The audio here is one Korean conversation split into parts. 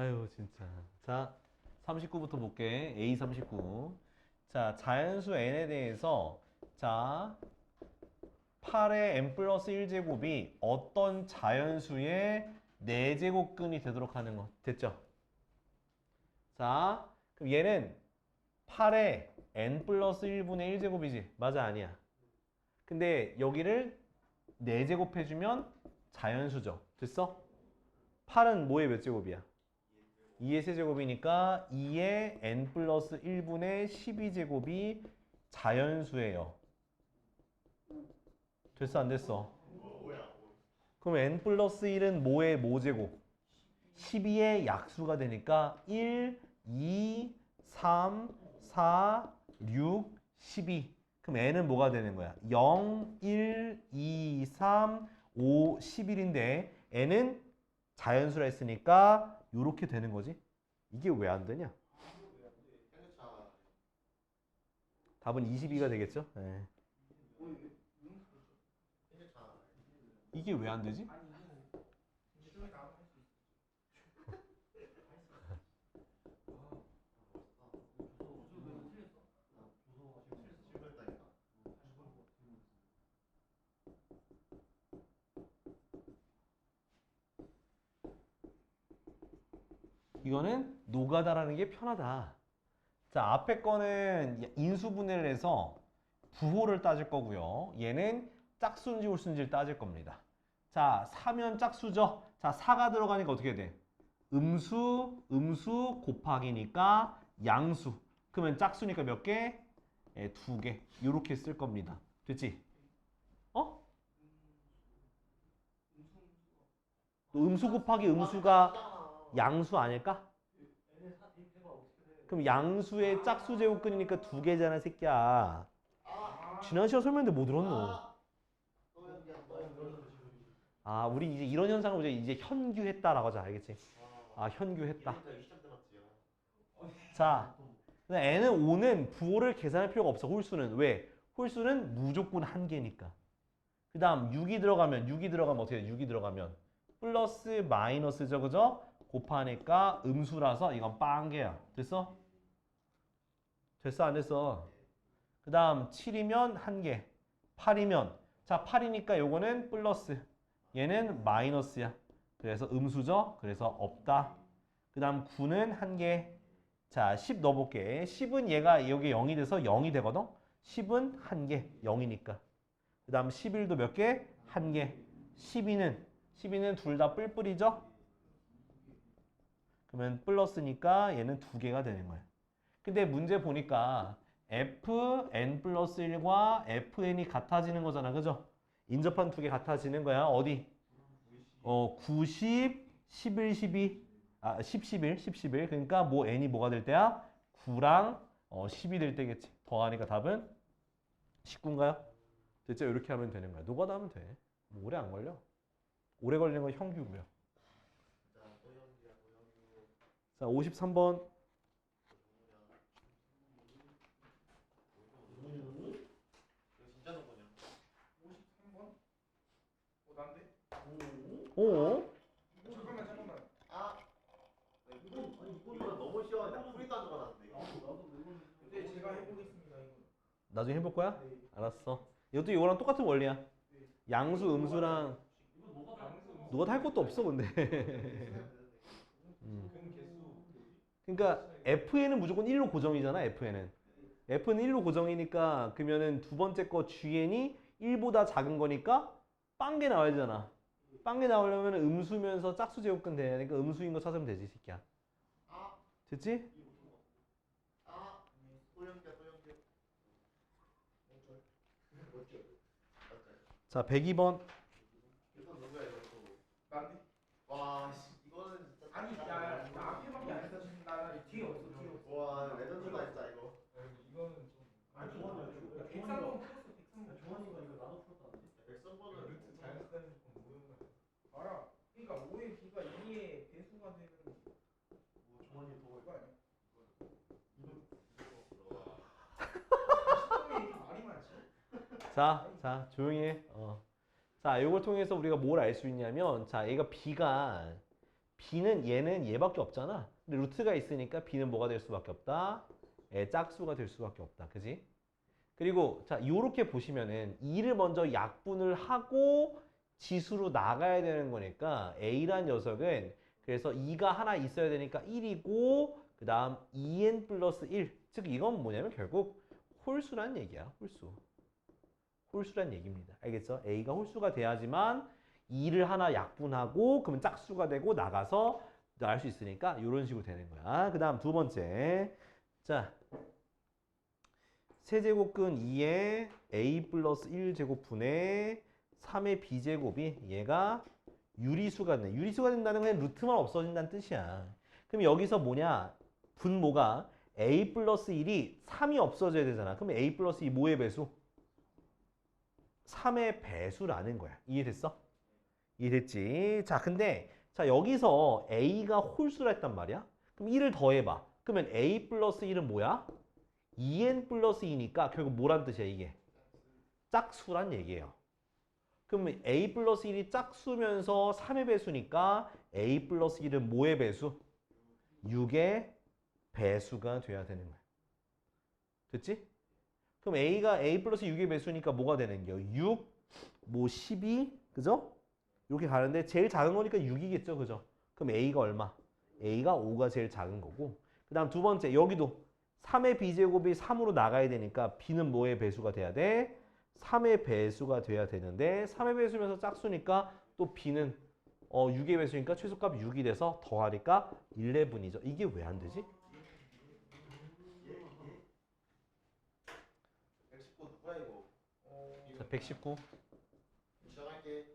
아유, 진짜. 자, 39부터 볼게. A39. 자, 자연수 n에 대해서 자, 8의 n 플러스 1제곱이 어떤 자연수의 4제곱근이 되도록 하는 거. 됐죠? 자, 그럼 얘는 8의 n 플러스 1분의 1제곱이지. 맞아, 아니야? 근데 여기를 4제곱 해주면 자연수죠. 됐어? 8은 뭐의 몇 제곱이야? 2의 세제곱이니까 2의 n 플러스 1분의 12제곱이 자연수예요. 됐어, 안 됐어? 그럼 n 플러스 1은 뭐의 모제곱? 12의 약수가 되니까 1, 2, 3, 4, 6, 12. 그럼 n은 뭐가 되는 거야? 0, 1, 2, 3, 5, 11인데 n은 자연수라 했으니까 이렇게 되는 거지. 이게 왜 안 되냐? 답은 22가 되겠죠? 네. 이게 왜 안 되지? 이거는 노가다라는 게 편하다. 자, 앞에 거는 인수분해를 해서 부호를 따질 거고요. 얘는 짝수인지 홀수인지를 따질 겁니다. 자, 4면 짝수죠? 자, 4가 들어가니까 어떻게 돼? 음수 곱하기니까 양수. 그러면 짝수니까 몇 개? 예, 2개. 이렇게 쓸 겁니다. 됐지? 어? 또 음수 곱하기 음수가 양수 아닐까? 그럼 양수의 짝수 제곱근이니까 2개잖아, 새끼야. 지난 시간 설명했는데 뭐 들었노? 아, 우리 이제 이런 현상을 이제 현규했다라고 하자, 알겠지? 아, 현규했다. 자, n은 5는 부호를 계산할 필요가 없어, 홀수는. 왜? 홀수는 무조건 한 개니까. 그 다음 6이 들어가면 어떻게 돼? 6이 들어가면 플러스 마이너스죠, 그죠? 곱하니까 음수라서 이건 빵개야. 됐어? 됐어, 안 됐어? 그 다음 7이면 한 개, 8이면 자, 8이니까 요거는 플러스, 얘는 마이너스야. 그래서 음수죠? 그래서 없다. 그 다음 9는 한 개. 자, 10 넣어볼게. 10은 얘가 여기 0이 돼서 0이 되거든? 10은 한 개, 0이니까. 그 다음 11도 몇 개? 한 개. 12는 둘 다 뿔뿔이죠? 그러면 플러스니까 얘는 두 개가 되는 거야. 근데 문제 보니까 fn 플러스 1과 fn이 같아지는 거잖아. 그죠? 인접한 두 개 같아지는 거야. 어디? 90, 11, 12. 아, 10, 11, 10, 11. 그러니까 뭐 n이 뭐가 될 때야? 9랑 10이 될 때겠지. 더하니까 답은 19인가요? 됐죠? 이렇게 하면 되는 거야. 노가다 하면 돼. 뭐 오래 안 걸려. 오래 걸리는 건 형규고요. 자, 53번. 오? 이거는 너무 쉬워요. 풀이 다 적어놨는데. 네, 제가 해보겠습니다. 이거. 나중에 해볼 거야? 알았어. 이것도 이거랑 똑같은 원리야. 양수, 음수랑 누가 할 것도 없어, 근데. 근 개수. 그러니까 FN은 무조건 1로 고정이잖아, FN은. F는 1로 고정이니까 그러면은 두 번째 거 GN이 1보다 작은 거니까 빵개 나와야 되잖아. 빵개 나오려면 음수면서 짝수 제곱근 돼야 되니까 음수인 거 찾으면 되지, 이 새끼야. 됐지? 소형제. 자, 102번. 이거 누구야 이거 또. 난데? 와, 씨, 이거는 진짜. 아니, 야, 나 앞에밖에 안 했어. 나 뒤에 없어. 뒤에 없어. 와, 레전드다 진짜 이거. 이거는 좀. 아니, 야, 103번 풀었어. 103번. 조원이가 이거 나도 풀었다는데. 백성번은 루트 자연수다는 건 모형만. 알아. 그러니까 5의 b가 2의 배수가 되는 뭐 조원이 더 그거 아니야? 이거. 시험이 이렇게 말이 많지? 자, 조용히 해. 자, 이걸 통해서 우리가 뭘 알 수 있냐면, 자, 얘가 b는 얘는 얘밖에 없잖아. 근데 루트가 있으니까 b는 뭐가 될 수밖에 없다? 짝수가 될 수밖에 없다. 그지? 그리고 자 요렇게 보시면은 2를 먼저 약분을 하고 지수로 나가야 되는 거니까 a란 녀석은 그래서 2가 하나 있어야 되니까 1이고 그 다음 2n 플러스 1. 즉 이건 뭐냐면 결국 홀수란 얘기야. 홀수. 홀수란 얘기입니다. 알겠죠? a가 홀수가 돼야지만 2를 하나 약분하고 그러면 짝수가 되고 나가서 나갈 수 있으니까 이런 식으로 되는 거야. 그 다음 두 번째. 자, 세제곱근 2의 a 플러스 1제곱분의 3의 b제곱이 얘가 유리수가 된다. 유리수가 된다는 건 루트만 없어진다는 뜻이야. 그럼 여기서 뭐냐? 분모가 a 플러스 1이 3이 없어져야 되잖아. 그럼 a 플러스 2 뭐의 배수? 3의 배수라는 거야. 이해됐어? 이해됐지? 자, 근데 자 여기서 a가 홀수라 했단 말이야. 그럼 1을 더해봐. 그러면 a 플러스 1은 뭐야? 2n 플러스 2니까 결국 뭐란 뜻이야 이게? 짝수란 얘기예요. 그러면 a 플러스 1이 짝수면서 3의 배수니까 a 플러스 1은 뭐의 배수? 6의 배수가 돼야 되는 거야. 됐지? 그럼 a가 a 플러스 6의 배수니까 뭐가 되는 거야? 6, 뭐 12, 그죠? 이렇게 가는데 제일 작은 거니까 6이겠죠, 그죠? 그럼 a가 얼마? a가 5가 제일 작은 거고 그 다음 두 번째 여기도 3의 b제곱이 3으로 나가야 되니까 b는 뭐의 배수가 돼야 돼? 3의 배수가 돼야 되는데 3의 배수면서 짝수니까 또 b는 6의 배수니까 최소값 6이 돼서 더하니까 11이죠. 이게 왜 안 되지? 119 누구야 이거? 자, 119. 시작할게.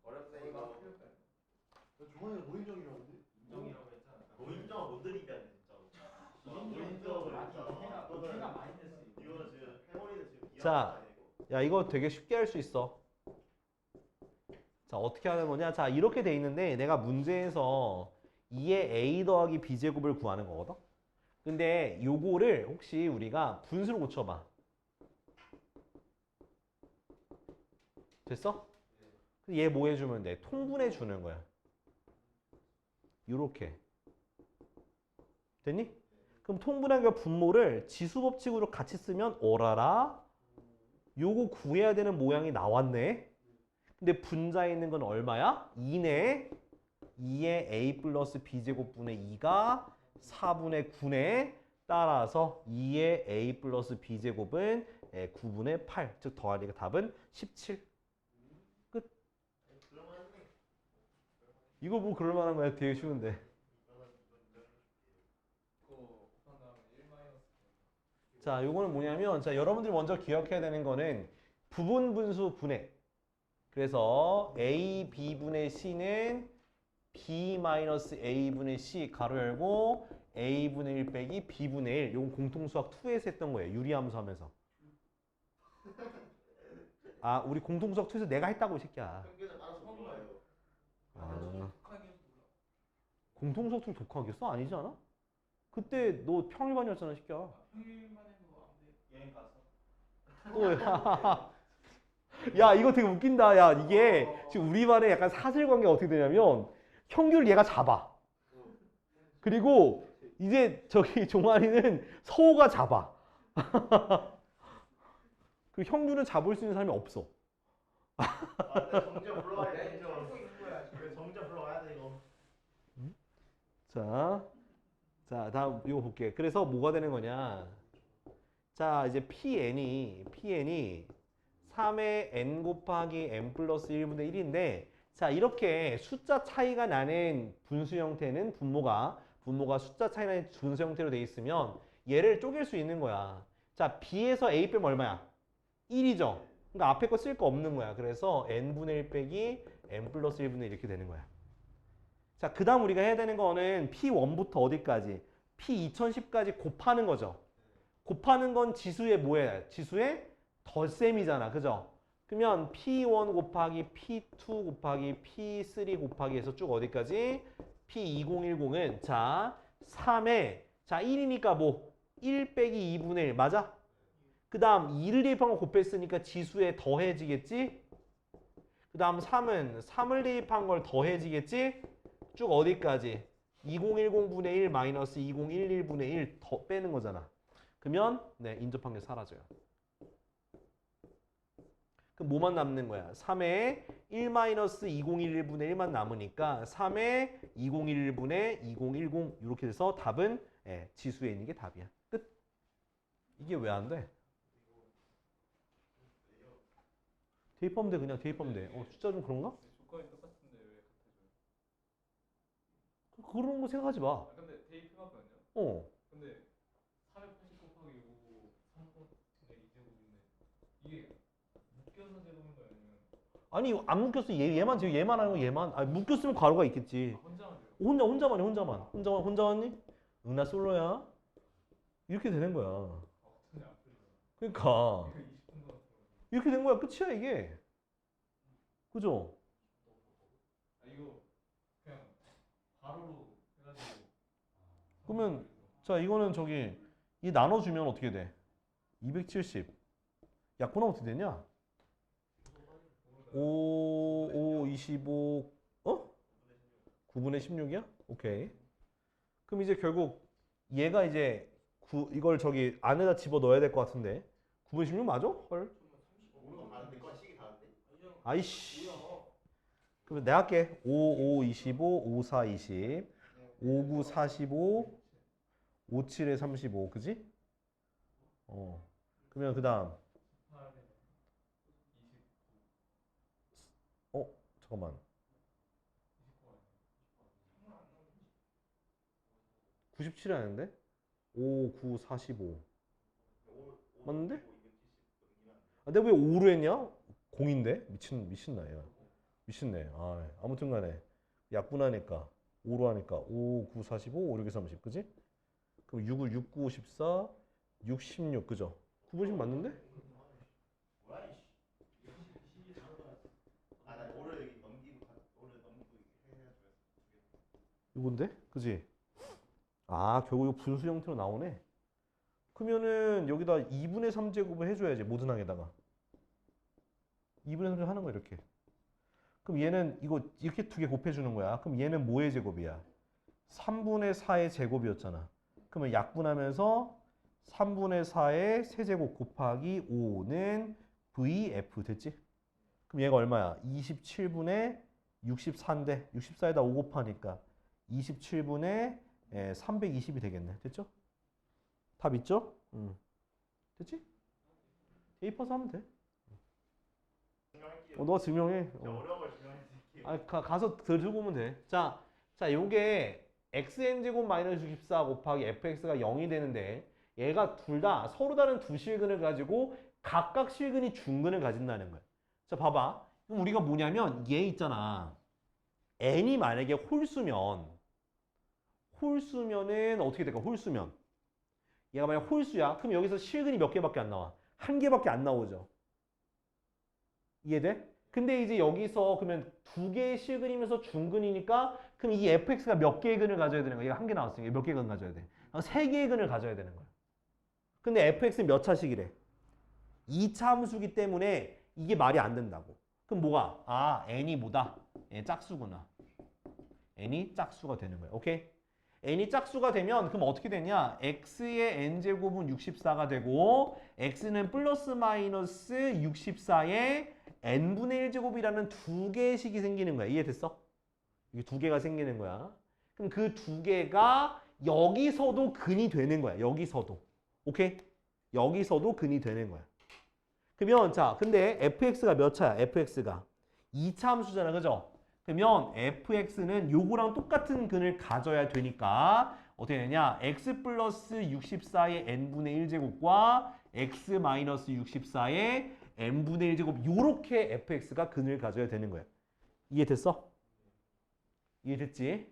어렵다 이거. 종환이가 노인정이라는데? 인정이라고 했잖아. 노인정 못 드리게 진짜. 노인정을 진짜. 해가 많이 됐어. 이거 지금 해머리는 지금. 자, 야 이거 되게 쉽게 할 수 있어. 자, 어떻게 하는 거냐? 자, 이렇게 돼 있는데 내가 문제에서 2의 a 더하기 b제곱을 구하는 거거든? 근데 요거를 혹시 우리가 분수로 고쳐봐. 됐어? 얘 뭐 해주면 돼? 통분해 주는 거야. 요렇게. 됐니? 그럼 통분해과 분모를 지수법칙으로 같이 쓰면 어라라? 요거 구해야 되는 모양이 나왔네. 근데 분자에 있는 건 얼마야? 2네. 2의 a 플러스 b제곱분의 2가 4분의 9네. 따라서 2의 a 플러스 b제곱은 9분의 8. 즉 더하니까 답은 17. 끝. 이거 뭐 그럴 만한 거야? 되게 쉬운데. 자, 요거는 뭐냐면 자, 여러분들이 먼저 기억해야 되는 거는 부분 분수 분해. 그래서 a b분의 c는 b-a분의 c 가로 열고 a분의 1 빼기 b분의 1. 요건 공통수학 2에서 했던 거예요. 유리함수 하면서. 아, 우리 공통수학 2에서 내가 했다고 이 새끼야. 평균을 따라서 몰라요. 아, 공통수학 2 독학이었어? 아니지 않아? 그때 너 평일반이었잖아, 이 새끼야. 여행 가서. 또 야, 이거 되게 웃긴다. 야, 이게 지금 우리 반에 약간 사실관계가 어떻게 되냐면 형규를 얘가 잡아. 그리고 이제 저기 종아리는 서호가 잡아. 그 형규는 잡을 수 있는 사람이 없어. 정자 불러와야 돼. 정자 불러와야 돼 이거. 자, 다음 이거 볼게. 그래서 뭐가 되는 거냐? 자, 이제 PN이 3의 n 곱하기 n 플러스 1분의 1인데 자, 이렇게 숫자 차이가 나는 분수 형태는 분모가 숫자 차이 나는 분수 형태로 돼 있으면 얘를 쪼갤 수 있는 거야. 자, b에서 a 빼면 얼마야? 1이죠. 그러니까 앞에 거 쓸 거 없는 거야. 그래서 n분의 1 빼기 n 플러스 1분의 1 이렇게 되는 거야. 자, 그 다음 우리가 해야 되는 거는 P1부터 어디까지? P2010까지 곱하는 거죠. 곱하는 건 지수의 뭐예요? 지수의 덧셈이잖아. 그죠? 그러면 P1 곱하기 P2 곱하기 P3 곱하기 해서 쭉 어디까지? P2010은 자 3에 자 1이니까 뭐 1 빼기 2분의 1 맞아? 그 다음 2를 대입한 거 곱했으니까 지수에 더해지겠지? 그 그 다음 3은 3을 대입한 걸 더해지겠지? 쭉 어디까지? 2010분의 1 마이너스 2011분의 1 더 빼는 거잖아. 그러면 네, 인접한 게 사라져요. 그럼 뭐만 남는 거야? 3에 1 마이너스 2011분의 1만 남으니까 3에 2011분의 2010 이렇게 돼서 답은 예, 지수에 있는 게 답이야. 끝. 이게 왜 안 돼? 대입하면 돼. 그냥 대입하면 돼. 숫자 좀 그런가? 조건이 똑같은데 왜 같아져요? 그런 거 생각하지 마. 아 근데 대입해봤거든요. 근데 480 곱하기 5 3분의 2제곱인데 이게 묶여서 제곱인 거 아니면 아니 안 묶였어. 얘만 지금 얘만 하는 거 얘만. 아 묶였으면 가로가 있겠지. 혼자만 돼요? 혼자만이 혼자 왔니? 응 나 솔로야. 이렇게 되는 거야. 어떤지 안 풀리죠. 그러니까 이거 20분 동안 이렇게 된 거야. 끝이야 이게. 그죠? 아 이거 그냥 바로로 해가지고 그러면 자 이거는 저기 이 나눠주면 어떻게 돼? 270. 약분하면 어떻게 되냐? 5, 25, 9분의 16이야? 오케이. 그럼 이제 결국 얘가 이제 이걸 저기 안에다 집어 넣어야 될 것 같은데 9분의 16 맞아? 헐. 오는 거 다른데 거 식이 다른데? 아이씨. 그러면 내가 할게. 5, 5, 25, 5, 4, 20, 5, 9, 45, 5, 7에 35, 그지? 그러면 그 다음 잠깐만. 97이 아닌데? 5, 9, 45 맞는데? 아, 내가 왜 5로 했냐? 0인데? 미친나 얘가. 미친네. 아무튼 간에 약분하니까 5로 하니까 5, 9, 45, 5, 6, 30 그지? 그럼 6을 6, 9, 14, 6, 16 그죠? 9분씩 맞는데? 뭐야 이씨. 나 오를 여기 넘기고 오를 넘기고 해가지고. 이건데? 그지? 결국 이거 분수 형태로 나오네. 그러면은 여기다 2분의 3제곱을 해줘야지 모든 항에다가 2분의 3제곱 하는 거 이렇게. 그럼 얘는 이거 이렇게 두 개 곱해주는 거야. 그럼 얘는 뭐의 제곱이야? 3분의 4의 제곱이었잖아. 그러면 약분하면서 3분의 4의 세제곱 곱하기 5는 VF 됐지? 그럼 얘가 얼마야? 27분의 64인데 64에다 5 곱하니까 27분의 320이 되겠네. 됐죠? 답 있죠? 됐지? 대입해서 하면 돼. 너가 증명해. 어려운 걸 증명해줄게. 가서 들고 오면 돼. 자, 요게 xn제곱 마이너스 64 곱하기 fx가 0이 되는데 얘가 둘 다 서로 다른 두 실근을 가지고 각각 실근이 중근을 가진다는 거야. 자, 봐봐. 그럼 우리가 뭐냐면 얘 있잖아. n이 만약에 홀수면은 어떻게 될까? 홀수면. 얘가 만약 홀수야. 그럼 여기서 실근이 몇 개밖에 안 나와? 한 개밖에 안 나오죠. 이해돼? 근데 이제 여기서 그러면 두 개의 실근이면서 중근이니까 그럼 이 fx가 몇 개의 근을 가져야 되는 거야? 얘가 한 개 나왔으니까 몇 개의 근 가져야 돼? 세 개의 근을 가져야 되는 거야. 근데 fx는 몇 차식이래? 2차 함수기 때문에 이게 말이 안 된다고. 그럼 뭐가? n이 뭐다? 짝수구나. n이 짝수가 되는 거야. 오케이? n이 짝수가 되면 그럼 어떻게 되냐? x의 n제곱은 64가 되고 x는 플러스 마이너스 64의 n분의 1제곱이라는 두 개의 식이 생기는 거야. 이해됐어? 이게 두 개가 생기는 거야. 그럼 그 두 개가 여기서도 근이 되는 거야. 여기서도. 오케이? 여기서도 근이 되는 거야. 그러면 자, 근데 fx가 몇 차야? fx가 2차 함수잖아. 그죠? 그러면 fx는 요거랑 똑같은 근을 가져야 되니까 어떻게 되냐? x 플러스 64의 n분의 1제곱과 x 마이너스 64의 n분의 1제곱 요렇게 fx가 근을 가져야 되는 거야. 이해됐어? 이해됐지?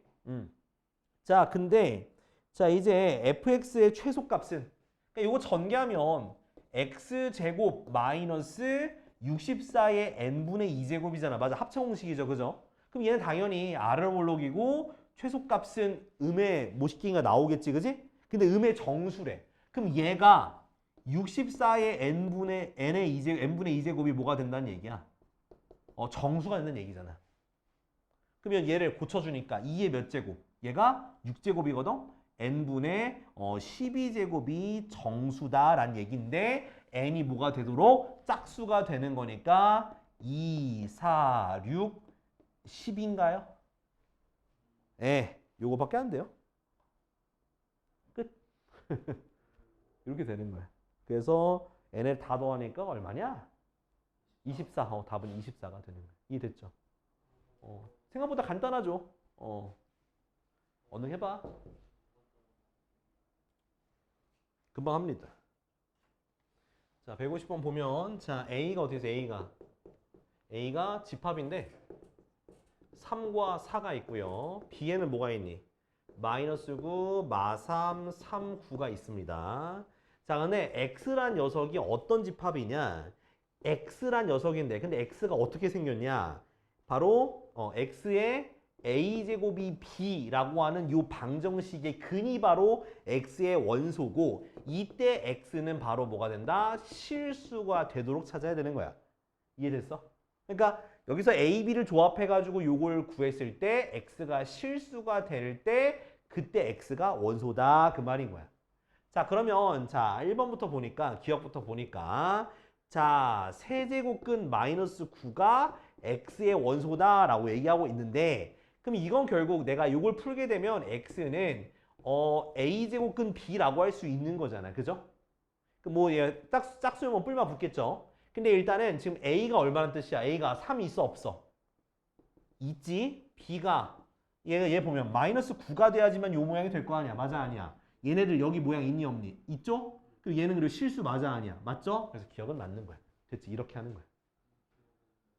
자, 근데 자 이제 fx의 최소값은 그러니까 요거 전개하면 x제곱 마이너스 64의 n분의 2제곱이잖아. 맞아. 합차 공식이죠. 그죠? 그럼 얘는 당연히 R홀록이고 최소값은 음의 모식기가 나오겠지. 그지? 근데 음의 정수래. 그럼 얘가 64의 n분의 2제곱이 뭐가 된다는 얘기야? 정수가 된다는 얘기잖아. 그러면 얘를 고쳐주니까 2의 몇 제곱? 얘가 6제곱이거든? n분의 12제곱이 정수다라는 얘기인데 n이 뭐가 되도록 짝수가 되는 거니까 2, 4, 6, 10인가요? 예, 요거밖에 안 돼요. 끝. 이렇게 되는 거야. 그래서 n을 다 더하니까 얼마냐? 24. 답은 24가 되는 거야. 이해됐죠? 생각보다 간단하죠? 얼른 해봐. 금방 합니다. 자, 150번 보면, 자, A가 어떻게 돼서 A가 집합인데, 3과 4가 있고요. B에는 뭐가 있니? 마이너스 9, 마3, 3, 9가 있습니다. 자, 근데 X란 녀석이 어떤 집합이냐? X란 녀석인데, 근데 X가 어떻게 생겼냐? 바로, X의 A제곱이 B라고 하는 요 방정식의 근이 바로 X의 원소고, 이때 X는 바로 뭐가 된다? 실수가 되도록 찾아야 되는 거야. 이해됐어? 그러니까 여기서 A, B를 조합해가지고 요걸 구했을 때 X가 실수가 될 때 그때 X가 원소다 그 말인 거야. 자, 그러면 자 1번부터 보니까 기억부터 보니까 자 세제곱근 마이너스 9가 X의 원소다라고 얘기하고 있는데 그럼 이건 결국 내가 요걸 풀게 되면 X는 A제곱근 B라고 할 수 있는 거잖아. 그죠? 뭐 짝수면 뿔만 붙겠죠. 근데 일단은 지금 A가 얼마나 뜻이야? A가 3이 있어 없어? 있지? B가 얘 보면 마이너스 9가 돼야지만 요 모양이 될 거 아니야. 맞아 아니야? 얘네들 여기 모양 있니 없니? 있죠? 그리고 얘는 그리고 실수 맞아 아니야? 맞죠? 그래서 기억은 맞는 거야. 됐지? 이렇게 하는 거야.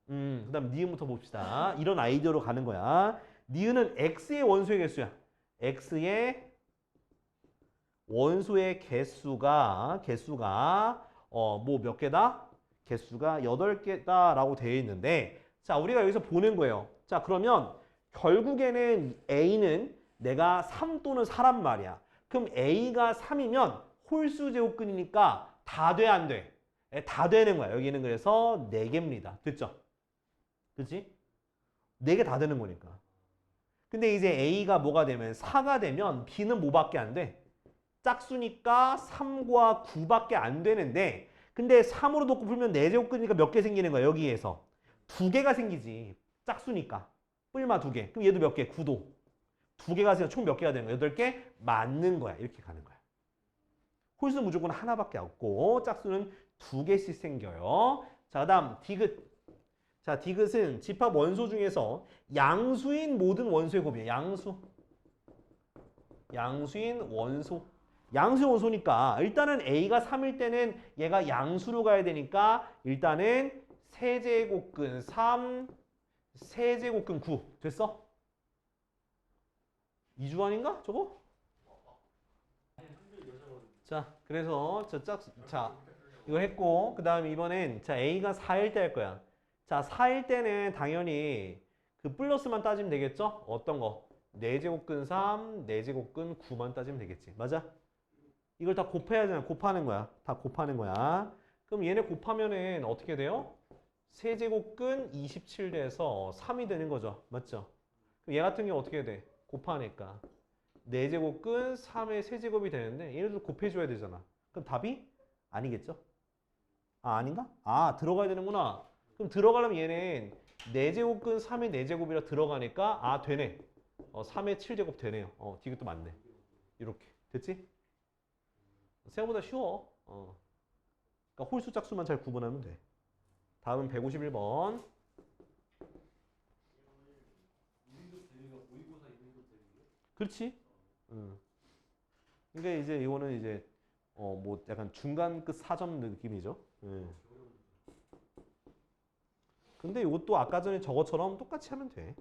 그 다음 니은부터 봅시다. 이런 아이디어로 가는 거야. 니은은 X의 원소의 개수야. X의 원소의 개수가 뭐 몇 개다? 개수가 8개다라고 되어 있는데 자 우리가 여기서 보는 거예요. 자 그러면 결국에는 A는 내가 3 또는 4란 말이야. 그럼 A가 3이면 홀수 제곱근이니까 다 돼 안 돼? 다 되는 거야. 여기는 그래서 4개입니다. 됐죠? 그치? 4개 다 되는 거니까. 근데 이제 A가 뭐가 되면 4가 되면 B는 뭐밖에 안 돼? 짝수니까 3과 9밖에 안 되는데 근데 3으로 놓고 풀면 4제곱근이니까 몇 개 생기는 거야 여기에서 2개가 생기지 짝수니까 뿔마 2개 그럼 얘도 몇 개? 9도 2개가 생겨 총 몇 개가 되는 거야? 8개? 맞는 거야 이렇게 가는 거야 홀수는 무조건 하나밖에 없고 짝수는 2개씩 생겨요 자 그다음 디귿 자 디귿은 집합 원소 중에서 양수인 모든 원소의 곱이에요 양수인 원소 양수의 원소니까 일단은 A가 3일 때는 얘가 양수로 가야 되니까 일단은 세제곱근 3, 세제곱근 9 됐어? 2주환인가 저거? 자 그래서 자 이거 했고 그 다음에 이번엔 자 A가 4일 때 할 거야 자 4일 때는 당연히 그 플러스만 따지면 되겠죠? 어떤 거? 4제곱근 3, 4제곱근 9만 따지면 되겠지 맞아? 이걸 다 곱해야 되나? 곱하는 거야. 다 곱하는 거야. 그럼 얘네 곱하면은 어떻게 돼요? 세제곱근 27 돼서 3이 되는 거죠. 맞죠? 그럼 얘 같은 경우 어떻게 돼? 곱하니까 4제곱근 3의 세제곱이 되는데 얘네들 곱해줘야 되잖아. 그럼 답이 아니겠죠? 아 아닌가? 아 들어가야 되는구나. 그럼 들어가려면 얘는 4제곱근 3의 4제곱이라 들어가니까 아 되네. 3의 7제곱 되네요. 디귿도 맞네. 이렇게 됐지? 생각보다 쉬워. 그러니까 홀수 짝수만 잘 구분하면 돼. 다음은 151번. 그렇지? 그러니까 이제 이거는 이제 뭐 약간 중간급 4점 느낌이죠. 근데 이것도 아까 전에 저것처럼 똑같이 하면 돼.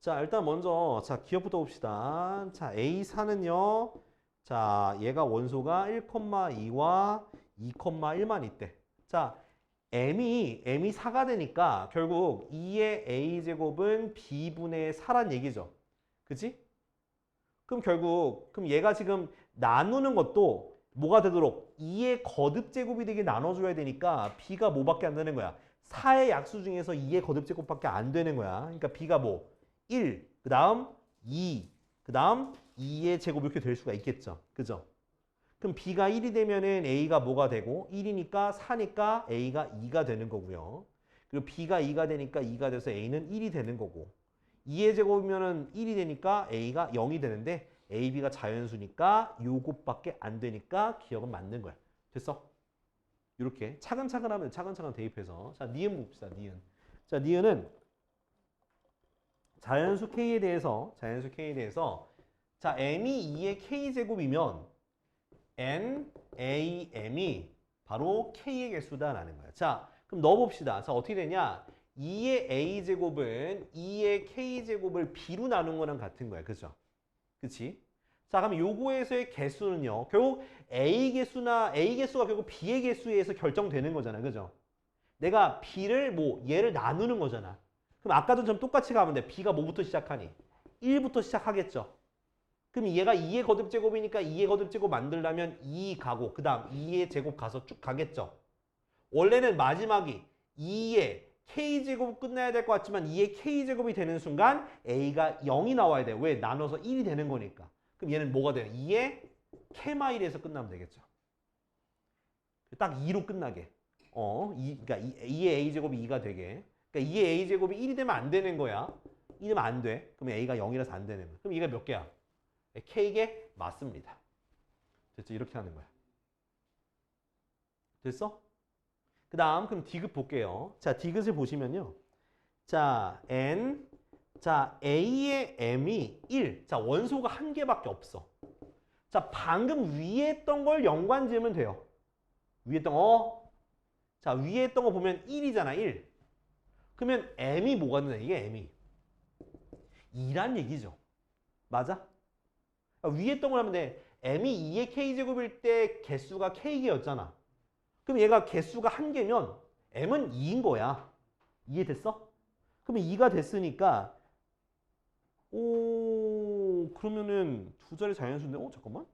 자, 일단 먼저 자, 기억부터 봅시다. 자, A4는요. 자, 얘가 원소가 1,2와 2,1만 있대. 자, m이 4가 되니까 결국 2의 a제곱은 b분의 4란 얘기죠. 그치? 그럼 얘가 지금 나누는 것도 뭐가 되도록 2의 거듭제곱이 되게 나눠줘야 되니까 b가 뭐밖에 안 되는 거야? 4의 약수 중에서 2의 거듭제곱밖에 안 되는 거야. 그러니까 b가 뭐? 1, 그 다음 2, 그 다음 2의 제곱 이렇게 될 수가 있겠죠. 그죠? 그럼 b가 1이 되면은 a가 뭐가 되고 1이니까 4니까 a가 2가 되는 거고요. 그리고 b가 2가 되니까 2가 돼서 a는 1이 되는 거고 2의 제곱이면은 1이 되니까 a가 0이 되는데 a, b가 자연수니까 요것밖에 안 되니까 기억은 맞는 거야. 됐어? 이렇게 차근차근 하면 차근차근 대입해서 자 니은 봅시다. 니은. 자 니은은 자연수 k에 대해서 자 m이 2의 k제곱이면 n, a, m이 바로 k의 개수다라는 거야. 자, 그럼 넣어봅시다. 자, 어떻게 되냐? 2의 a제곱은 2의 k제곱을 b로 나눈 거랑 같은 거야. 그죠? 그치? 자, 그럼 요거에서의 개수는요. 결국 a 개수가 결국 b의 개수에 의해서 결정되는 거잖아. 그죠? 내가 b를 얘를 나누는 거잖아. 그럼 아까도 좀 똑같이 가면 돼. b가 뭐부터 시작하니? 1부터 시작하겠죠. 그럼 얘가 2의 거듭제곱이니까 2의 거듭제곱 만들려면 2 가고 그 다음 2의 제곱 가서 쭉 가겠죠. 원래는 마지막이 2의 k제곱 끝나야 될 것 같지만 2의 k제곱이 되는 순간 a가 0이 나와야 돼. 왜? 나눠서 1이 되는 거니까. 그럼 얘는 뭐가 돼요? 2의 k마일에서 끝나면 되겠죠. 딱 2로 끝나게. 그러니까 2의 a제곱이 2가 되게. 그러니까 2의 a제곱이 1이 되면 안 되는 거야. 1이 되면 안 돼. 그럼 a가 0이라서 안 되는 거야. 그럼 얘가 몇 개야? K에 맞습니다. 됐죠? 이렇게 하는 거야. 됐어? 그 다음 그럼 디귿 볼게요. 자, 디귿을 보시면요. 자, N, 자, A의 M이 1. 자, 원소가 한 개밖에 없어. 자, 방금 위에 했던 걸 연관 지으면 돼요. 위에 했던 거. 자, 위에 했던 거 보면 1이잖아, 1. 그러면 M이 뭐가 되냐? 이게 M이 2란 얘기죠. 맞아? 위에 했던 걸 하면 돼. m이 2의 k제곱일 때 개수가 k개였잖아. 그럼 얘가 개수가 한 개면 m은 2인 거야. 이해됐어? 그러면 2가 됐으니까 그러면은 두 자리 자연수인데 잠깐만.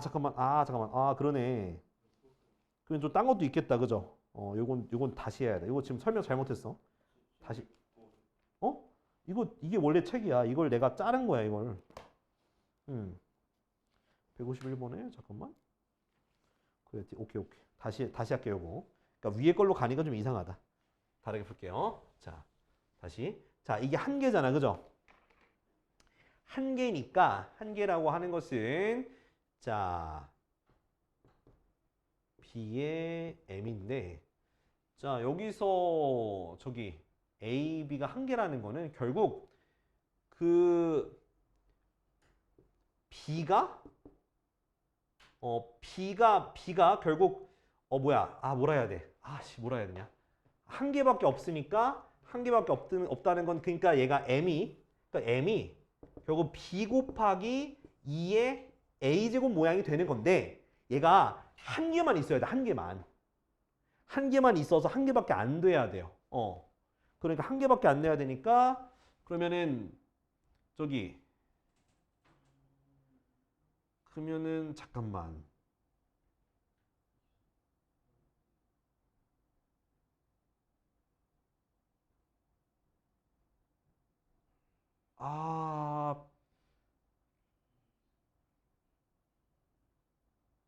잠깐만. 그러네. 그러면 좀 딴 것도 있겠다. 그죠? 요건 다시 해야 돼. 이거 지금 설명 잘못했어. 다시. 이게 원래 책이야. 이걸 내가 자른 거야, 이걸. 151번에 잠깐만. 그래, 오케이. 다시 할게요, 요거. 그러니까 위에 걸로 가니까 좀 이상하다. 다르게 볼게요. 자, 다시. 자, 이게 한 개잖아, 그죠? 한 개니까 한 개라고 하는 것은 자, b의 m인데, 자, 여기서 저기 a, b가 한 개라는 거는 결국 그 b가 결국 뭐라 해야 돼? 뭐라 해야 되냐? 한 개밖에 없으니까 한 개밖에 없다는 건 그러니까 얘가 m이 결국 b 곱하기 2의 a제곱 모양이 되는 건데 얘가 한 개만 있어야 돼. 한 개만 있어서 한 개밖에 안 돼야 돼요. 그러니까 한 개밖에 안 돼야 되니까 그러면은 저기 그러면은 잠깐만.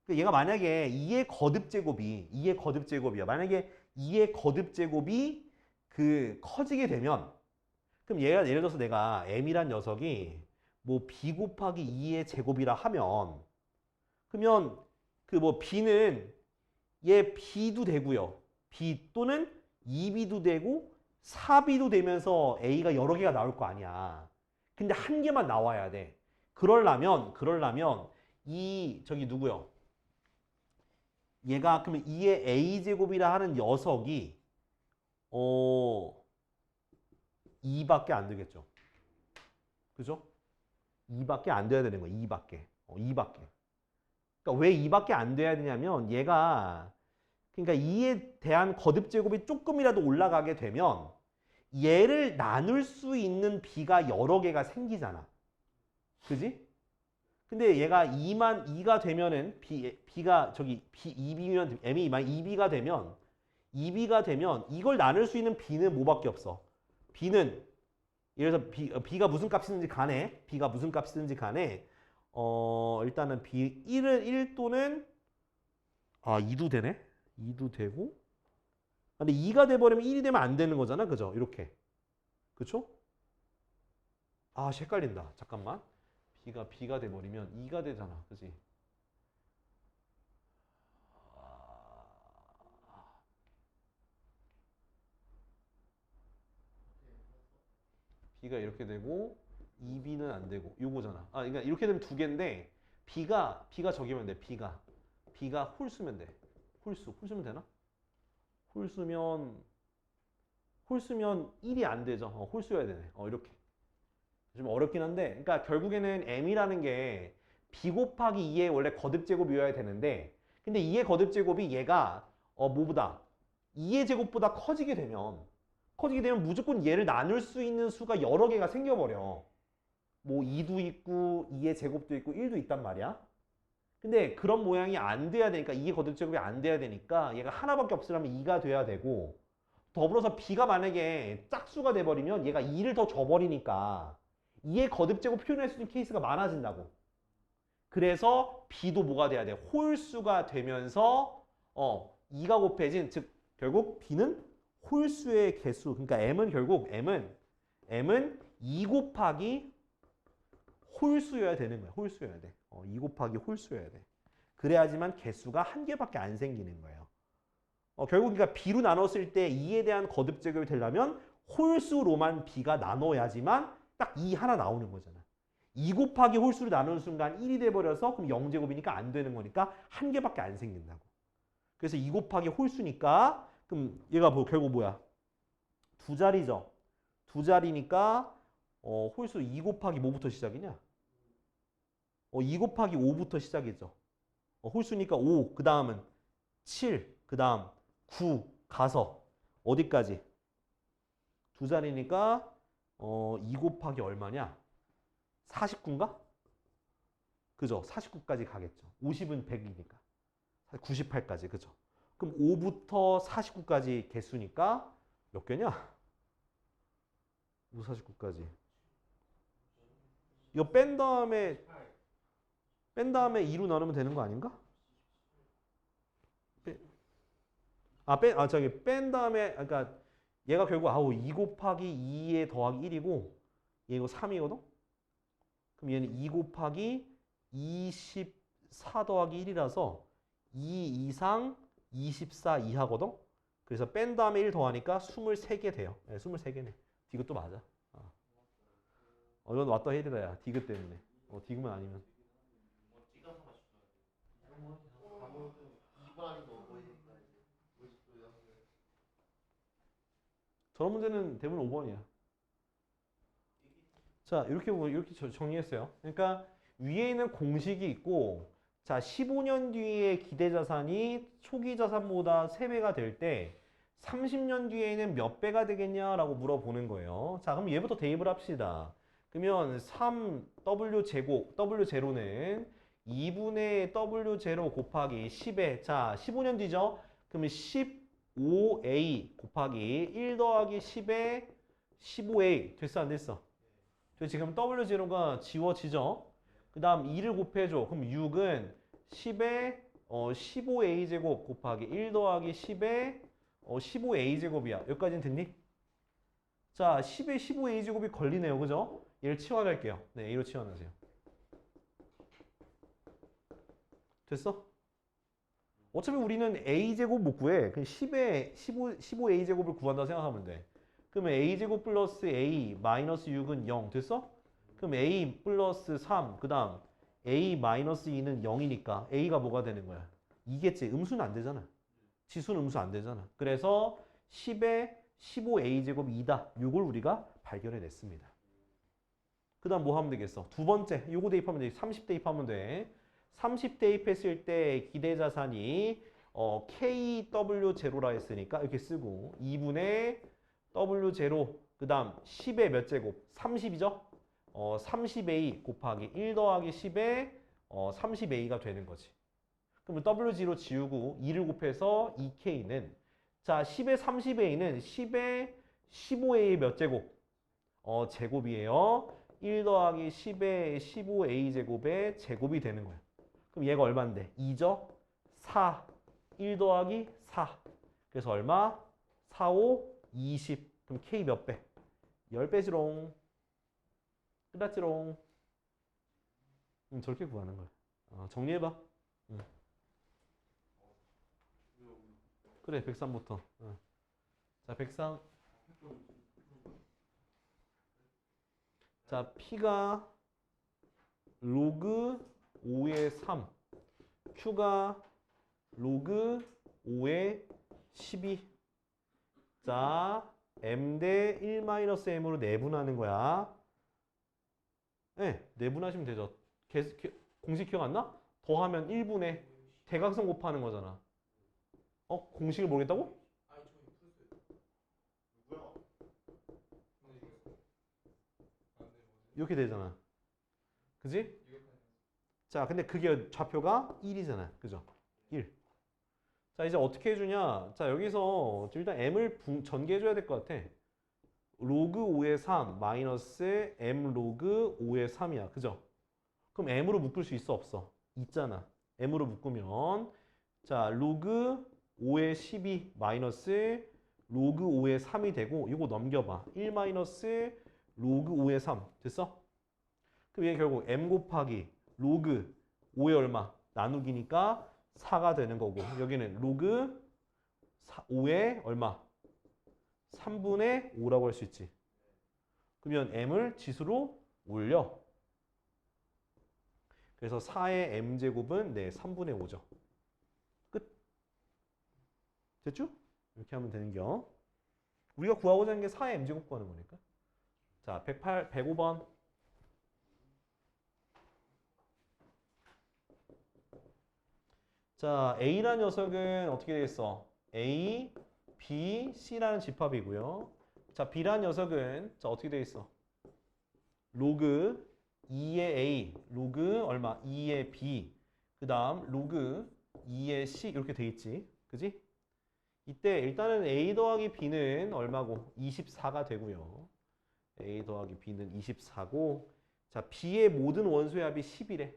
얘가 만약에 2의 거듭제곱이야. 만약에 2의 거듭제곱이 커지게 되면 그럼 얘가 예를 들어서 내가 m이란 녀석이 b 곱하기 2의 제곱이라 하면 그러면 b는 얘 b도 되고요. b 또는 2b도 되고 4b도 되면서 a가 여러 개가 나올 거 아니야. 근데 한 개만 나와야 돼. 그러려면 저기 누구요? 얘가 그러면 2의 a제곱이라 하는 녀석이 2밖에 안 되겠죠. 그죠? 2밖에 안 돼야 되는 거야. 2밖에. 2밖에. 그러니까 왜 2밖에 안 돼야 되냐면 얘가 그러니까 2에 대한 거듭 제곱이 조금이라도 올라가게 되면 얘를 나눌 수 있는 b가 여러 개가 생기잖아. 그지? 근데 얘가 2가 되면은 b가 저기 2b면 m이 2b가 되면 이걸 나눌 수 있는 b는 뭐밖에 없어? b는 예를 들어서 b가 무슨 값이든지 간에 일단은 b 1 또는 2도 되네? 2도 되고 근데 2가 돼버리면 1이 되면 안 되는 거잖아. 그죠? 이렇게. 그쵸? 헷갈린다. 잠깐만. b가 돼버리면 2가 되잖아. 그지? b가 이렇게 되고 2b는 안 되고 요거잖아. 그러니까 이렇게 되면 두 개인데 b가 저기면 돼. b가 홀수면 돼. 홀수면 되나? 홀수면 1이 안 되죠. 홀수여야 되네. 이렇게. 좀 어렵긴 한데, 그러니까 결국에는 m이라는 게 b 곱하기 2의 원래 거듭 제곱이어야 되는데, 근데 2의 거듭 제곱이 얘가 뭐보다 2의 제곱보다 커지게 되면 무조건 얘를 나눌 수 있는 수가 여러 개가 생겨버려. 뭐 2도 있고 2의 제곱도 있고 1도 있단 말이야. 근데 그런 모양이 안 돼야 되니까 2의 거듭 제곱이 안 돼야 되니까 얘가 하나밖에 없으려면 2가 돼야 되고 더불어서 b가 만약에 짝수가 돼버리면 얘가 2를 더 줘버리니까 2의 거듭 제곱 표현할 수 있는 케이스가 많아진다고. 그래서 b도 뭐가 돼야 돼? 홀수가 되면서 2가 곱해진 즉 결국 b는 홀수의 개수. 그러니까 m은 2 곱하기 홀수여야 되는 거야. 홀수여야 돼. 2 곱하기 홀수여야 돼. 그래야지만 개수가 한 개밖에 안 생기는 거예요. 결국 그러니까 b로 나눴을 때 2에 대한 거듭 제곱이 되려면 홀수로만 b가 나눠야지만 딱 2 하나 나오는 거잖아. 2 곱하기 홀수로 나누는 순간 1이 돼버려서 그럼 0제곱이니까 안 되는 거니까 한 개밖에 안 생긴다고. 그래서 2 곱하기 홀수니까 그럼 얘가 결국 뭐야? 두 자리죠. 두 자리니까 홀수 2 곱하기 뭐부터 시작이냐? 2 곱하기 5부터 시작이죠. 홀수니까 5, 그 다음은 7, 그 다음 9 가서 어디까지? 두 자리니까 2 곱하기 얼마냐? 49인가? 그죠? 49까지 가겠죠. 50은 100이니까. 98까지, 그죠? 그럼 5부터 49까지 개수니까 몇 개냐? 5, 49까지. 이거 뺀 다음에 2로 나누면 되는 거 아닌가? 뺀 다음에, 그러니까 얘가 결국 2 곱하기 2에 더하기 1이고 얘 이거 3이거든? 그럼 얘는 2 곱하기 24 더하기 1이라서 2 이상 24 이하거든? 그래서 뺀 다음에 1 더하니까 23개 돼요. 네, 23개네. 디귿도 맞아. 이건 왔다 해야 되다, 야. 디귿 때문에. 디귿만 아니면. 저런 문제는 대부분 5번이야. 자, 이렇게 정리했어요. 그러니까 위에 있는 공식이 있고, 자, 15년 뒤에 기대자산이 초기 자산보다 3배가 될 때 30년 뒤에는 몇 배가 되겠냐라고 물어보는 거예요. 자, 그럼 얘부터 대입을 합시다. 그러면 3w 제곱, w0는 2분의 w0 곱하기 10에, 자, 15년 뒤죠? 그러면 15a 곱하기 1 더하기 10에 15a. 됐어, 안 됐어? 지금 w0가 지워지죠? 그 다음 2를 곱해줘. 그럼 6은 10에 15a 제곱 곱하기 1 더하기 10에 15a 제곱이야. 여기까지는 됐니? 자, 10에 15a 제곱이 걸리네요. 그죠? 얘를 치환할게요. 네, A로 치환하세요. 됐어? 어차피 우리는 a 제곱 못 구해. 그냥 10에 15a 제곱을 구한다 생각하면 돼. 그러면 a 제곱 플러스 a 마이너스 6은 0. 됐어? 그럼 a 플러스 3, 그 다음 a 마이너스 2는 0이니까 a가 뭐가 되는 거야? 2겠지. 음수는 안 되잖아. 지수는 음수 안 되잖아. 그래서 10에 15a 제곱이 2다. 이걸 우리가 발견해냈습니다. 그 다음 뭐 하면 되겠어? 두 번째, 요거 대입하면 돼. 30 대입하면 돼. 30 대입했을 때 기대자산이 KW0라 했으니까 이렇게 쓰고 2분의 W0 그 다음 10의 몇 제곱? 30이죠? 30A 곱하기 1 더하기 10의 30A가 되는 거지. 그러면 W0 지우고 2를 곱해서 2K는 자 10의 30A는 10의 15A 몇 제곱? 제곱이에요. 1 더하기 10의 15A 제곱의 제곱이 되는 거야. 그럼 얘가 얼마인데? 2죠? 4. 1 더하기 4. 그래서 얼마? 4, 5, 20. 그럼 K 몇 배? 10배지롱. 끝났지롱. 저렇게 구하는 거야. 정리해봐. 그래, 103부터. 자, 103. 자, P가 로그 5의 3. Q가 로그 5의 12. 자, M 대 1-M으로 내분하는 거야. 네, 내분하시면 되죠. 공식 기억 안 나? 더하면 1분의 대각선 곱하는 거잖아. 공식을 모르겠다고? 아니 저희 풀었어요. 누구야? 근데 이거 안돼 뭐지? 이렇게 되잖아. 그지? 이거 자, 근데 그게 좌표가 1이잖아. 그죠? 1. 자, 이제 어떻게 해주냐? 자, 여기서 일단 M을 전개해줘야 될 것 같아. 로그 5의 3 마이너스 M 로그 5의 3이야. 그죠? 그럼 M으로 묶을 수 있어? 없어? 있잖아. M으로 묶으면 자, 로그 5의 12 마이너스 로그 5의 3이 되고 이거 넘겨봐. 1 마이너스 로그 5의 3. 됐어? 그럼 얘 결국 M 곱하기 로그 5의 얼마? 나누기니까 4가 되는 거고 여기는 로그 5의 얼마? 3분의 5라고 할 수 있지. 그러면 M을 지수로 올려. 그래서 4의 M제곱은 네, 3분의 5죠. 끝. 됐죠? 이렇게 하면 되는겨. 우리가 구하고자 하는 게 4의 M제곱 구하는 거니까. 자, 105번. 자, A라는 녀석은 어떻게 되겠어? A, B, C라는 집합이고요. 자, B라는 녀석은 자, 어떻게 되겠어? 로그 2의 A, 로그 얼마? 2의 B, 그 다음 로그 2의 C 이렇게 돼 있지. 그지? 이때 일단은 A 더하기 B는 얼마고? 24가 되고요. A 더하기 B는 24고 자, B의 모든 원소의 합이 10이래.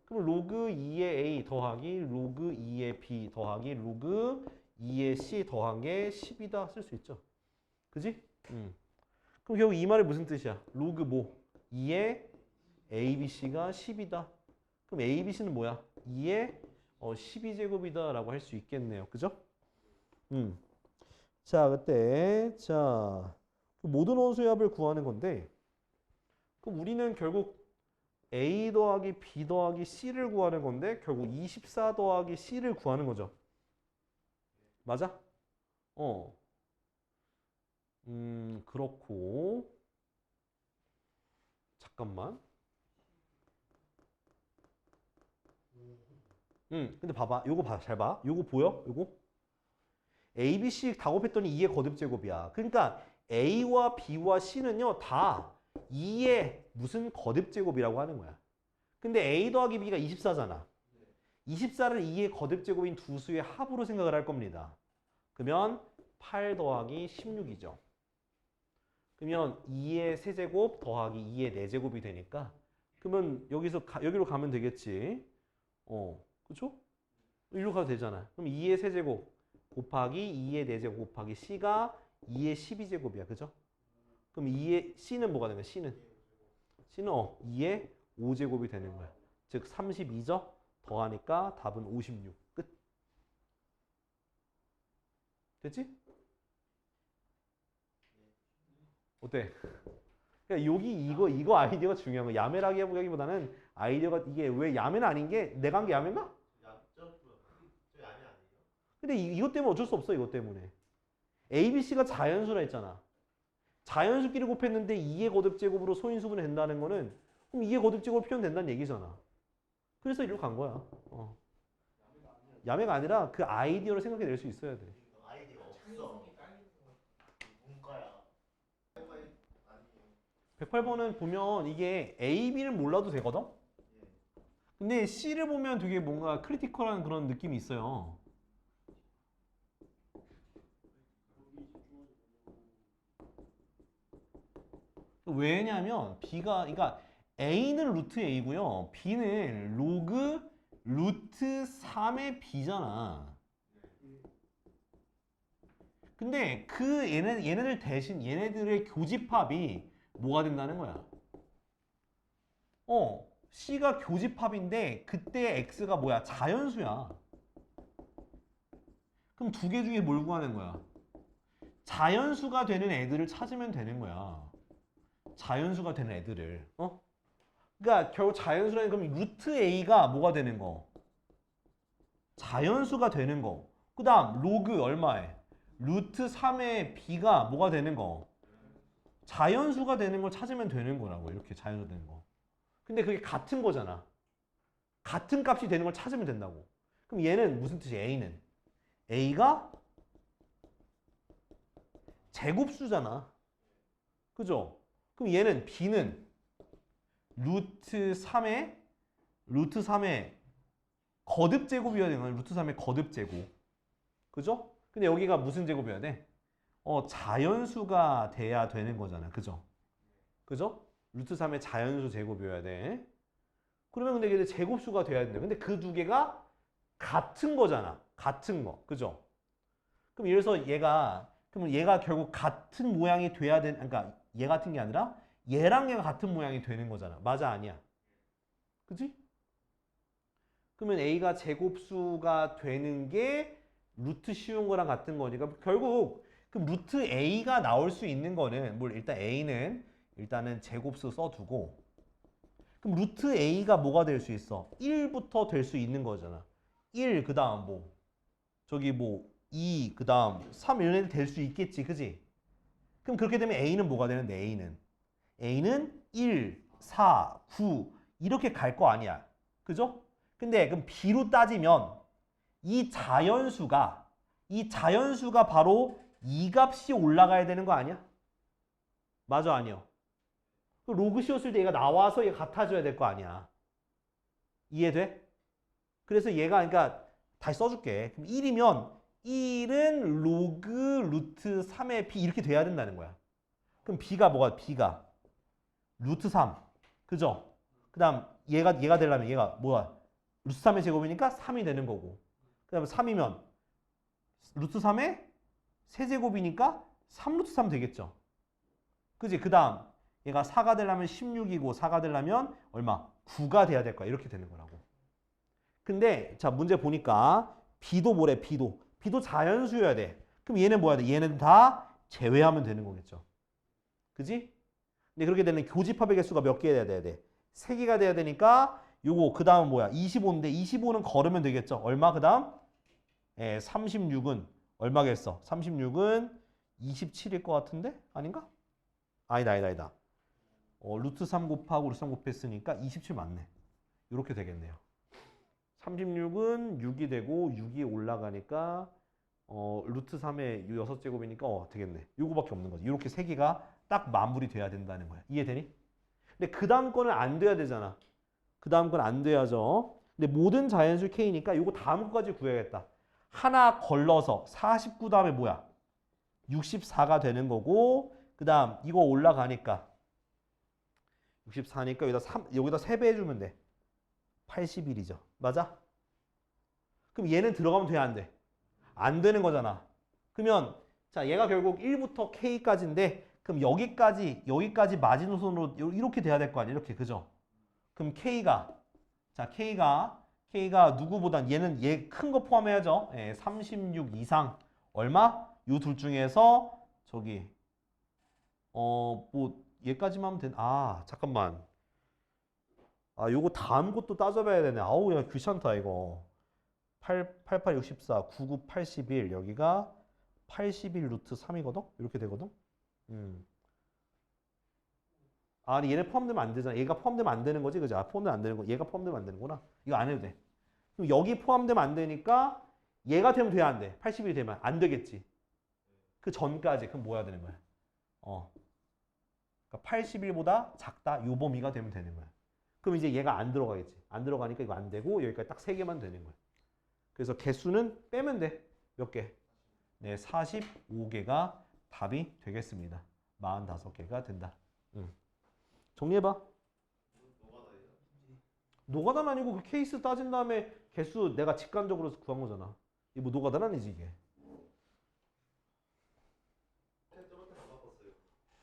그럼 로그 2의 A 더하기 로그 2의 B 더하기 로그 2의 C 더한 게 10이다 쓸 수 있죠. 그지? 그럼 결국 이 말이 무슨 뜻이야? 로그 뭐? 2의 ABC가 10이다. 그럼 ABC는 뭐야? 2의 12제곱이다 라고 할 수 있겠네요. 그죠? 자, 그때 자 모든 원소의 합을 구하는 건데 그럼 우리는 결국 A 더하기 B 더하기 C를 구하는 건데 결국 24 더하기 C를 구하는 거죠. 맞아? 그렇고 잠깐만. 근데 봐봐. 요거 봐. 잘 봐. 요거 보여? 요거? A, B, C 다 곱했더니 2의 거듭 제곱이야. 그러니까 A와 B와 C는요 다 2의 무슨 거듭 제곱이라고 하는 거야. 근데 A 더하기 B가 24잖아. 24를 2의 거듭 제곱인 두 수의 합으로 생각을 할 겁니다. 그러면 8 더하기 16이죠. 그러면 2의 세제곱 더하기 2의 4제곱이 되니까 그러면 여기로 가면 되겠지. 그쵸? 여기로 가도 되잖아. 그럼 2의 세제곱 곱하기 2의 4제곱 곱하기 C가 2의 12제곱이야. 그죠? 그럼 2의 C는 뭐가 되는 거야? C는 2의 5제곱이 되는 거야. 즉 32죠? 더하니까 답은 56. 끝. 됐지? 어때? 그러니까 여기 이거 아이디어가 중요한 거야. 야매라기 해보기보다는 아이디어가 이게 왜 야매는 아닌 게 내가 한 게 야매인가? 저 야매 아니에요? 근데 이것 때문에 어쩔 수 없어. 이것 때문에. A, B, C가 자연수라 했잖아. 자연수끼리 곱했는데 2의 거듭제곱으로 소인수분이 된다는 거는 그럼 2의 거듭제곱 표현된다는 얘기잖아. 그래서 이리로 간 거야. 야매가 아니라 그 아이디어를 생각해 낼 수 있어야 돼. 아이디어 없어. 창의성이 딸리는 거. 문과야. 아니 108번은 보면 이게 A, B를 몰라도 되거든? 근데 C를 보면 되게 뭔가 크리티컬한 그런 느낌이 있어요. 왜냐면 B가, 그러니까 A는 루트 A고요. B는 로그 루트 3의 B잖아. 근데 그 얘네들 대신 얘네들의 교집합이 뭐가 된다는 거야? C가 교집합인데 그때 X가 뭐야? 자연수야. 그럼 두 개 중에 뭘 구하는 거야? 자연수가 되는 애들을 찾으면 되는 거야. 자연수가 되는 애들을. 그러니까 결국 자연수라는 그럼 루트 A가 뭐가 되는 거? 자연수가 되는 거. 그 다음 로그 얼마에? 루트 3의 B가 뭐가 되는 거? 자연수가 되는 걸 찾으면 되는 거라고. 이렇게 자연수 되는 거. 근데 그게 같은 거잖아. 같은 값이 되는 걸 찾으면 된다고. 그럼 얘는 무슨 뜻이야? A는 A가 제곱수잖아. 그죠? 그럼 얘는 B는 루트 3의 거듭 제곱이어야 되는 거야. 루트 3의 거듭 제곱. 그죠? 근데 여기가 무슨 제곱이어야 돼? 자연수가 돼야 되는 거잖아. 그죠? 그죠? 루트 3의 자연수 제곱이어야 돼. 그러면 근데 이게 제곱수가 돼야 된다. 근데 그 두 개가 같은 거잖아. 같은 거. 그죠? 그럼 예를 들어서 그러면 얘가 결국 같은 모양이 돼야 되는, 그러니까 얘 같은 게 아니라 얘랑 얘가 같은 모양이 되는 거잖아. 맞아, 아니야? 그지? 그러면 A가 제곱수가 되는 게 루트 씌운 거랑 같은 거니까 결국 그럼 루트 A가 나올 수 있는 거는 일단 A는 일단은 제곱수 써두고 그럼 루트 A가 뭐가 될 수 있어? 1부터 될 수 있는 거잖아. 1, 그 다음 2, 그 다음 3 이런 애들 될 수 있겠지. 그지? 그럼 그렇게 되면 A는 뭐가 되는데 A는 1, 4, 9 이렇게 갈 거 아니야. 그죠? 근데 그럼 B로 따지면 이 자연수가 바로 이 값이 올라가야 되는 거 아니야? 맞아, 아니요? 로그 씌웠을 때 얘가 나와서 얘가 같아져야 될 거 아니야. 이해돼? 그래서 얘가 그러니까 다시 써줄게. 그럼 1이면 1은 로그 루트 3의 B 이렇게 돼야 된다는 거야. 그럼 B가 뭐가? B가 루트 3. 그죠? 그 다음 얘가 되려면 얘가 뭐야? 루트 3의 제곱이니까 3이 되는 거고. 그 다음에 3이면 루트 3의 세제곱이니까 3루트 3 되겠죠. 그지? 그 다음 얘가 4가 되려면 16이고 4가 되려면 얼마? 9가 돼야 될 거야. 이렇게 되는 거라고. 근데 자 문제 보니까 B도 뭐래? B도 자연수여야 돼. 그럼 얘는 뭐야 돼? 얘는 다 제외하면 되는 거겠죠. 그지? 근데 그렇게 되는 교집합의 개수가 몇 개 돼야 돼? 3개가 돼야 되니까 요거 그 다음 뭐야? 25인데 25는 걸으면 되겠죠. 얼마 그 다음? 36은 얼마겠어? 36은 27일 것 같은데? 아닌가? 아니다. 루트 3 곱하고 루트 3 곱했으니까 27 맞네. 이렇게 되겠네요. 36은 6이 되고 6이 올라가니까 루트 3의 6제곱이니까 되겠네. 요거밖에 없는 거지. 이렇게 세 개가 딱 마무리 돼야 된다는 거야. 이해되니? 근데 그 다음 거는 안 돼야 되잖아. 그 다음 건 안 돼야죠. 근데 모든 자연수 K니까 요거 다음 거까지 구해야겠다. 하나 걸러서 49 다음에 뭐야? 64가 되는 거고 그 다음 이거 올라가니까 64니까 여기다 3배 해주면 돼. 81이죠. 맞아? 그럼 얘는 들어가면 돼, 안 돼? 안 되는 거잖아. 그러면 자 얘가 결국 1부터 K까지인데 그럼 여기까지 마지노선으로 이렇게 돼야 될 거 아니야? 이렇게. 그죠? 그럼 K가 누구보단 얘는 얘 큰 거 포함해야죠. 36 이상 얼마? 요 둘 중에서 얘까지만 하면 잠깐만. 요거 다음 것도 따져봐야 되네. 아우 야 귀찮다 이거. 88, 64, 99, 81 여기가 81 루트 3이거든? 이렇게 되거든? 아니 얘네 포함되면 안 되잖아. 얘가 포함되면 안 되는 거지, 그죠? 포함되면 안 되는 거. 얘가 포함되면 안 되는구나. 이거 안 해도 돼. 그럼 여기 포함되면 안 되니까 얘가 되면 돼야 안 돼? 80이 되면 안 되겠지. 그 전까지 그럼 뭐 해야 되는 거야? 그러니까 81보다 작다 요 범위가 되면 되는 거야. 그럼 이제 얘가 안 들어가겠지. 안 들어가니까 이거 안 되고 여기까지 딱 3개만 되는 거야. 그래서 개수는 빼면 돼. 몇 개? 네, 45개가 답이 되겠습니다. 45개가 된다. 정리해봐. 노가다는 아니고 그 케이스 따진 다음에 개수 내가 직관적으로 구한 거잖아. 이게 뭐 노가다는 아니지 이게.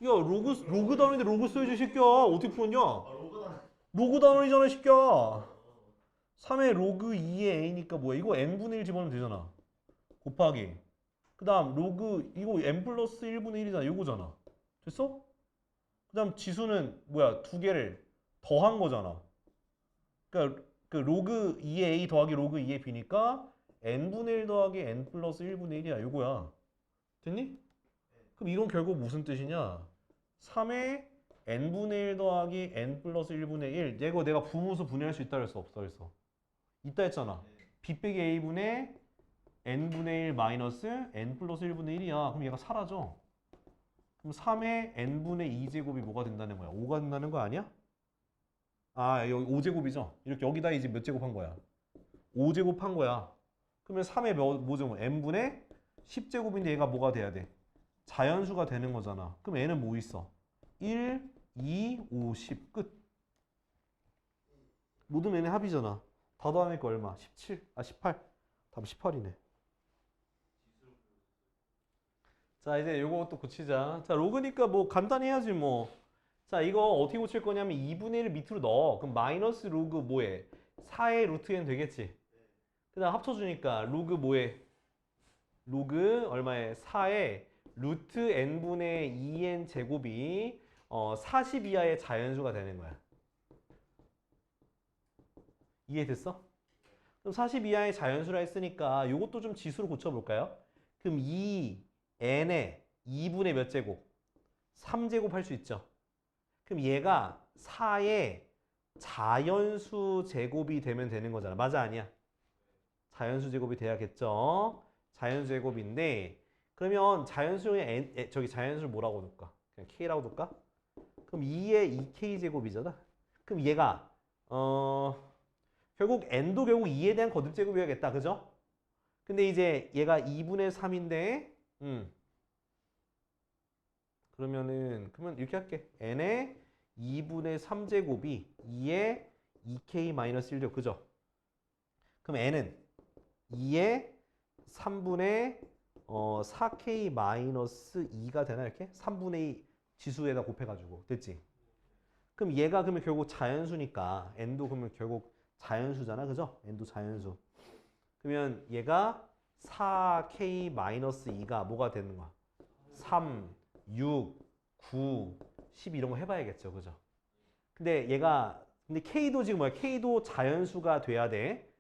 야 로그 단원인데 로그 써야지 새끼야. 어떻게 풀었냐? 로그 단원이잖아 새끼야. 3의 로그 2의 a니까 뭐야? 이거 n분의 1 집어넣으면 되잖아. 곱하기. 그 다음 로그 이거 n 플러스 1분의 1이잖아. 이거잖아. 됐어? 그 다음 지수는 뭐야? 2개를 더한 거잖아. 그러니까 그 로그 2의 a 더하기 로그 2의 b니까 n분의 1 더하기 n 플러스 1분의 1이야. 요거야. 됐니? 그럼 이건 결국 무슨 뜻이냐? 3의 n분의 1 더하기 n 플러스 1분의 1. 이거 내가 부분수 분해할 수 있다 그랬어? 없다 그랬어? 있다 했잖아. b 빼기 a분의 n분의 1 마이너스 n 플러스 1분의 1이야. 그럼 얘가 사라져. 그럼 3의 n분의 2제곱이 뭐가 된다는 거야? 5가 된다는 거 아니야? 아, 여기 5제곱이죠? 이렇게 여기다 이제 몇 제곱 한 거야? 5제곱 한 거야. 그러면 3의 뭐죠? n분의 10제곱인데 얘가 뭐가 돼야 돼? 자연수가 되는 거잖아. 그럼 n은 뭐 있어? 1, 2, 5, 10 끝. 모든 n의 합이잖아. 다 더하니까 얼마? 17, 18. 답 18이네. 자, 이제 요거 또 고치자. 자, 로그니까 뭐 간단히 해야지 뭐. 자, 이거 어떻게 고칠 거냐면 2분의 1을 밑으로 넣어. 그럼 마이너스 로그 뭐해? 4의 루트 n 되겠지? 그 다음 합쳐주니까 로그 뭐해? 로그 얼마에? 4의 루트 n분의 2n 제곱이 40 이하의 자연수가 되는 거야. 이해됐어? 그럼 40 이하의 자연수라 했으니까 이것도 좀 지수로 고쳐볼까요? 그럼 2n에 2분의 몇 제곱? 3제곱 할 수 있죠. 그럼 얘가 4의 자연수 제곱이 되면 되는 거잖아. 맞아 아니야? 자연수 제곱이 돼야겠죠. 자연수 제곱인데 그러면 자연수의 저기 자연수를 뭐라고 둘까? 그냥 k라고 둘까? 그럼 2의 2k 제곱이잖아. 그럼 얘가 결국 n도 결국 2에 대한 거듭 제곱이어야겠다. 그죠? 근데 이제 얘가 2분의 3인데 그러면 이렇게 할게. n의 2분의 3제곱이 2의 2k-1제곱. 그죠? 그럼 n은 2의 3분의 4k-2가 되나 이렇게? 3분의 2 지수에다 곱해가지고. 됐지? 그럼 얘가 그러면 결국 자연수니까 n도 그러면 결국 자연수잖아. 그죠? n도 자연수. 그러면 얘가 4k-2가 뭐가 되는 거야? 3, 6, 9, 10 이런 거 해봐야겠죠. 그죠? 근데 K도 지금 뭐야? K도 자연수가 돼야 돼.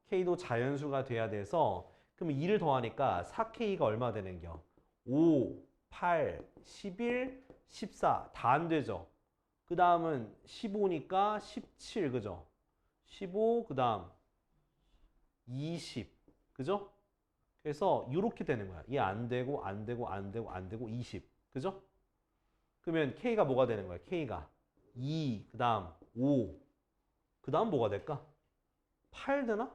K도 자연수가 돼야 돼서 그럼 2를 더하니까 4K가 얼마 되는겨? 5, 8, 11, 14 다 안 되죠. 그 다음은 15니까 17 그죠? 15 그 다음 20 그죠? 그래서 이렇게 되는 거야. 얘 안 되고 안 되고 안 되고 안 되고 20 그죠? 그러면 K가 뭐가 되는 거야? K가 2 그 다음 5 그 다음 뭐가 될까? 8 되나?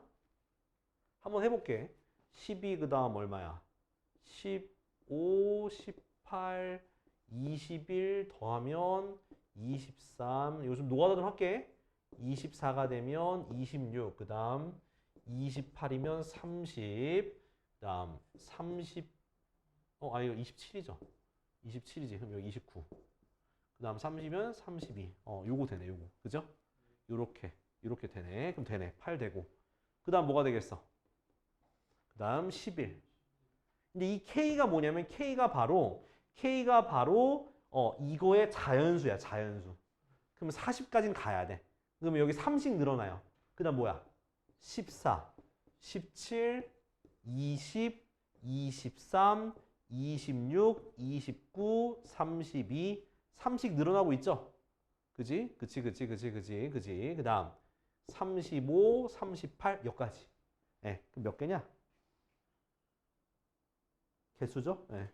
한번 해볼게. 12 그 다음 얼마야? 15, 18, 21 더하면 23 요즘 노가다 좀 할게. 24가 되면 26 그 다음 28이면 30 그 다음 30 이거 27이죠. 27이지. 그럼 여기 29 그 다음 30이면 32 요거 되네 요거 그죠? 요렇게 되네. 그럼 되네. 8 되고 그 다음 뭐가 되겠어? 그 다음 11 근데 이 K가 뭐냐면 K가 바로 이거의 자연수야. 자연수. 그러면 40까지는 가야 돼. 그러면 여기 3씩 늘어나요. 그 다음 뭐야? 14, 17, 20, 23, 26, 29, 32 3씩 늘어나고 있죠? 그지? 그치. 그 다음 35, 38 여기까지. 예, 그럼 몇 개냐? 개수죠? 예.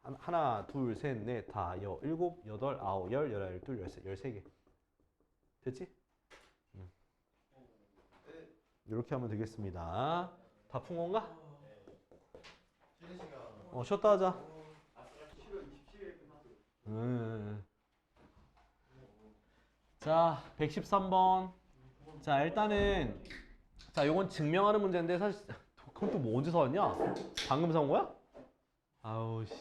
하나, 둘, 셋, 넷, 다, 일곱, 여덟, 아홉, 열, 열둘, 열세, 13개. 됐지? 이렇게 하면 되겠습니다. 다 푼 건가? 쉬는 시간. 쉬었다 하자. 7월 27일 끝났어요. 자, 113번. 자, 일단은 자, 요건 증명하는 문제인데 사실 그럼 또 뭐 언제 사왔냐? 방금 사온 거야? 아우 씨.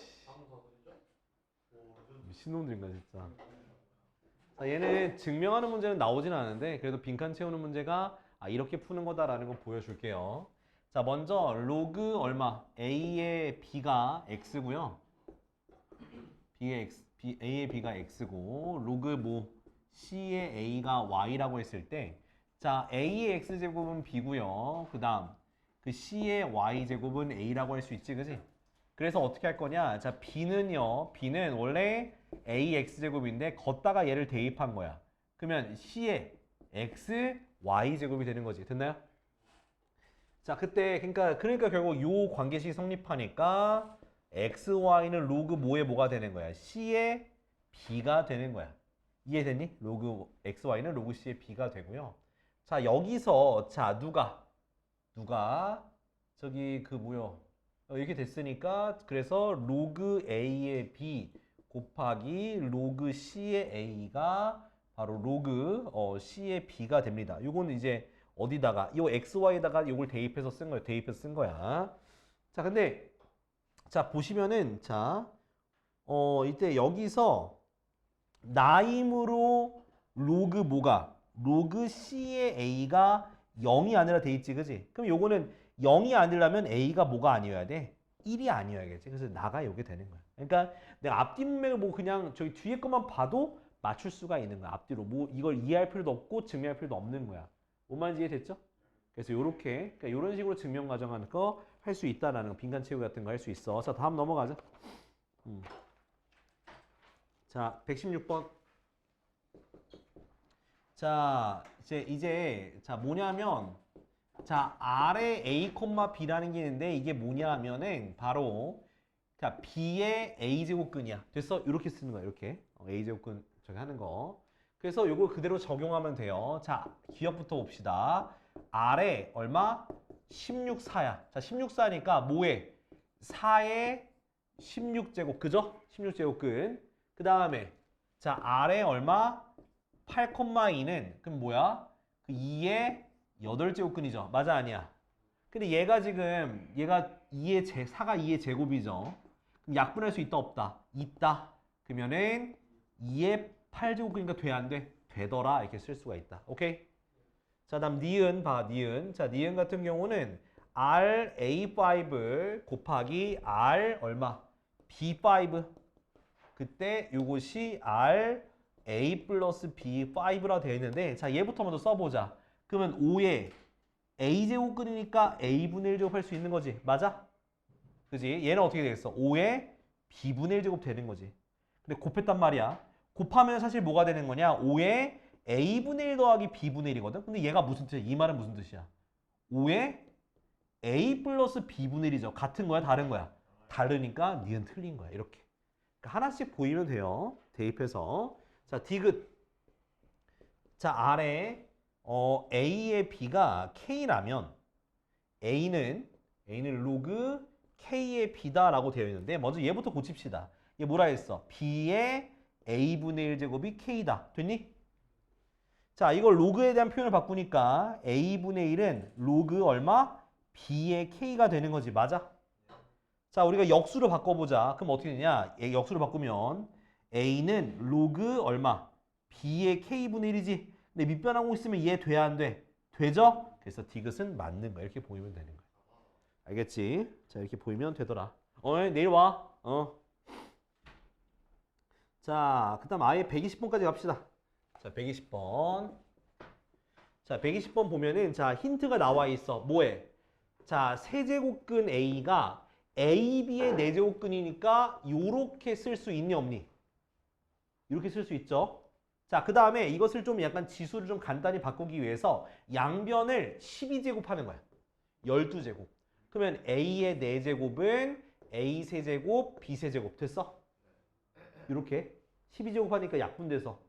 미친놈들인가 진짜. 자, 얘는 증명하는 문제는 나오진 않은데 그래도 빈칸 채우는 문제가 이렇게 푸는 거다라는 거 보여줄게요. 자, 먼저 로그 얼마? a의 b가 x고요. a의 b가 x고 로그 뭐 c의 a가 y라고 했을 때 자, a의 x제곱은 b고요. 그 다음 그 c의 y제곱은 a라고 할 수 있지, 그지? 그래서 어떻게 할 거냐? 자, b는 원래 a x제곱인데 걷다가 얘를 대입한 거야. 그러면 c의 x y제곱이 되는 거지. 됐나요? 자, 그때 그러니까 결국 요 관계식이 성립하니까 x, y는 로그 뭐의 뭐가 되는 거야? c의 b가 되는 거야. 이해됐니? 로그 x, y는 로그 c의 b가 되고요. 자, 여기서 자, 누가 저기 그 뭐요? 이렇게 됐으니까 그래서 로그 a의 b 곱하기 로그 c의 a가 바로 로그 c의 b가 됩니다. 요거는 이제 어디다가 요 xy에다가 요걸 대입해서 쓴 거예요. 대입해서 쓴 거야. 자, 근데 자, 보시면은 자, 이때 여기서 나임으로 로그 뭐가 로그 c의 a가 0이 아니라 돼 있지, 그지? 그럼 요거는 0이 아니려면 a가 뭐가 아니어야 돼? 1이 아니어야겠지. 그래서 나가 요게 되는 거야. 그러니까 내가 앞뒤 문맥을 뭐 그냥 저기 뒤에 것만 봐도 맞출 수가 있는 거야. 앞뒤로 뭐 이걸 이해할 필요도 없고 증명할 필요도 없는 거야. 뭔 말인지 이해됐죠? 그래서 요렇게 그러니까 요런 식으로 증명 과정하는 거 할 수 있다라는 거, 빈칸 채우기 같은 거 할 수 있어. 자, 다음 넘어가자. 자, 116번. 자, 이제 자, 뭐냐면 자, R에 A, B라는 게 있는데 이게 뭐냐면은 바로 자, B의 A제곱근이야. 됐어? 이렇게 쓰는 거야. 이렇게. A제곱근 저기 하는 거. 그래서 요거 그대로 적용하면 돼요. 자, 기억부터 봅시다. R에 얼마? 16사야. 자, 16사니까 뭐에? 4에 16제곱. 그죠? 16제곱근. 그 다음에 자, R에 얼마? 8,2는 그럼 뭐야? 그 2의 8제곱근이죠. 맞아, 아니야? 근데 얘가 지금 얘가 4가 2의 제곱이죠. 그럼 약분할 수 있다, 없다? 있다. 그러면은 2의 8제곱근이니까 돼, 안 돼? 되더라. 이렇게 쓸 수가 있다. 오케이? 자, 다음 니은 봐, 니은. 자, 니은 같은 경우는 RA5 곱하기 R 얼마? B5. 그때 요것이 RA 플러스 B5라 되어 있는데 자, 얘부터 먼저 써보자. 그러면 5에 A제곱근이니까 A분의 1제곱 할 수 있는 거지. 맞아? 그지? 얘는 어떻게 되겠어? 5에 B분의 1제곱 되는 거지. 근데 곱했단 말이야. 곱하면 사실 뭐가 되는 거냐? 5에 A분의 1 더하기 B분의 1이거든? 근데 얘가 무슨 뜻이야? 이 말은 무슨 뜻이야? 5에 A 플러스 B분의 1이죠. 같은 거야? 다른 거야? 다르니까 니은 틀린 거야. 이렇게. 그러니까 하나씩 보이면 돼요. 대입해서. 자, 디귿. 자, 아래 A의 B가 K라면 A는 로그 K의 B다라고 되어 있는데 먼저 얘부터 고칩시다. 얘 뭐라 했어? B의 A분의 1제곱이 K다. 됐니? 자, 이걸 로그에 대한 표현을 바꾸니까 A분의 1은 로그 얼마? B의 K가 되는 거지. 맞아? 자, 우리가 역수로 바꿔보자. 그럼 어떻게 되냐? 역수로 바꾸면 A는 로그 얼마? B의 K분의 1이지. 근데 밑변하고 있으면 얘 돼, 안 돼? 되죠? 그래서 디귿은 맞는 거야. 이렇게 보이면 되는 거야. 알겠지? 자, 이렇게 보이면 되더라. 내일 와. 자, 그 다음 아예 120번까지 갑시다. 자, 120번. 자, 120번 보면은 자, 힌트가 나와 있어. 뭐해? 자, 세제곱근 A가 AB의 4제곱근이니까 요렇게 쓸 수 있니 없니? 이렇게 쓸 수 있죠. 자, 그 다음에 이것을 좀 약간 지수를 좀 간단히 바꾸기 위해서 양변을 12제곱하는 거야. 12제곱. 그러면 A의 4제곱은 A 세제곱, B 세제곱 됐어? 이렇게 12제곱 하니까 약분돼서.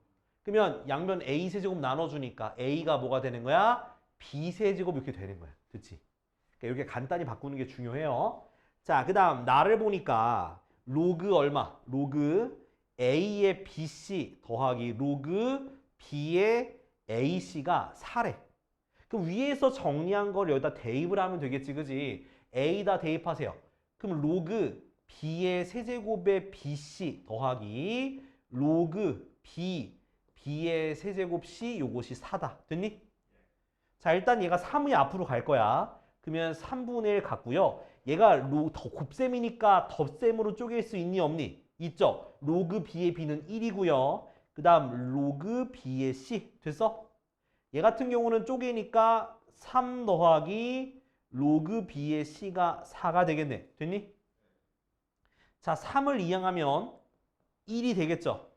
그러면 양변 A 세제곱 나눠주니까 A가 뭐가 되는 거야? B 세제곱 이렇게 되는 거야. 그치? 그러니까 이렇게 간단히 바꾸는 게 중요해요. 자, 그 다음 나를 보니까 로그 얼마? 로그 A의 BC 더하기 로그 B의 AC가 4래. 그럼 위에서 정리한 걸 여기다 대입을 하면 되겠지, 그지? A다 대입하세요. 그럼 로그 B의 세제곱의 BC 더하기 로그 B의 세제곱 C 요것이 4다. 됐니? 자, 일단 얘가 3이 앞으로 갈 거야. 그러면 3분의 1 같고요. 얘가 더 곱셈이니까 덧셈으로 쪼갤 수 있니 없니? 있죠. 로그 B의 B는 1이고요. 그 다음 로그 B의 C 됐어? 얘 같은 경우는 쪼개니까 3 더하기 로그 B의 C가 4가 되겠네. 됐니? 자, 3을 이항하면 1이 되겠죠.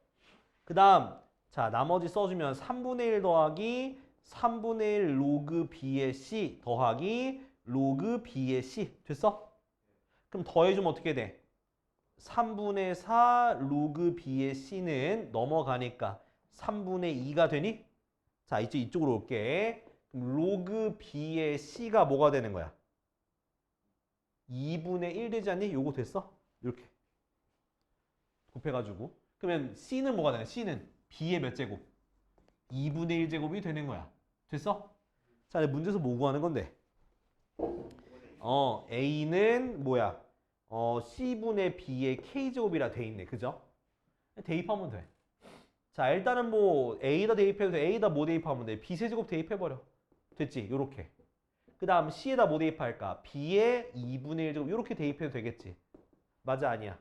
그 다음 자, 나머지 써주면 3분의 1 더하기 3분의 1 로그 B의 C 더하기 로그 B의 C 됐어? 그럼 더해주면 어떻게 돼? 3분의 4 로그 B의 C는 넘어가니까 3분의 2가 되니? 자, 이제 이쪽으로 올게. 그럼 로그 B의 C가 뭐가 되는 거야? 2분의 1 되지 않니? 요거 됐어? 이렇게 곱해가지고. 그러면 C는 뭐가 되냐? C는 B의 몇 제곱? 2분의 1제곱이 되는 거야. 됐어? 자, 문제에서 뭐 구하는 건데? A는 뭐야? C분의 B의 K제곱이라 돼 있네. 그죠? 대입하면 돼. 자, 일단은 뭐 A다 대입해도 돼. A다 뭐 대입하면 돼? B세제곱 대입해버려. 됐지? 요렇게. 그 다음 C에다 뭐 대입할까? B의 2분의 1제곱 요렇게 대입해도 되겠지? 맞아? 아니야?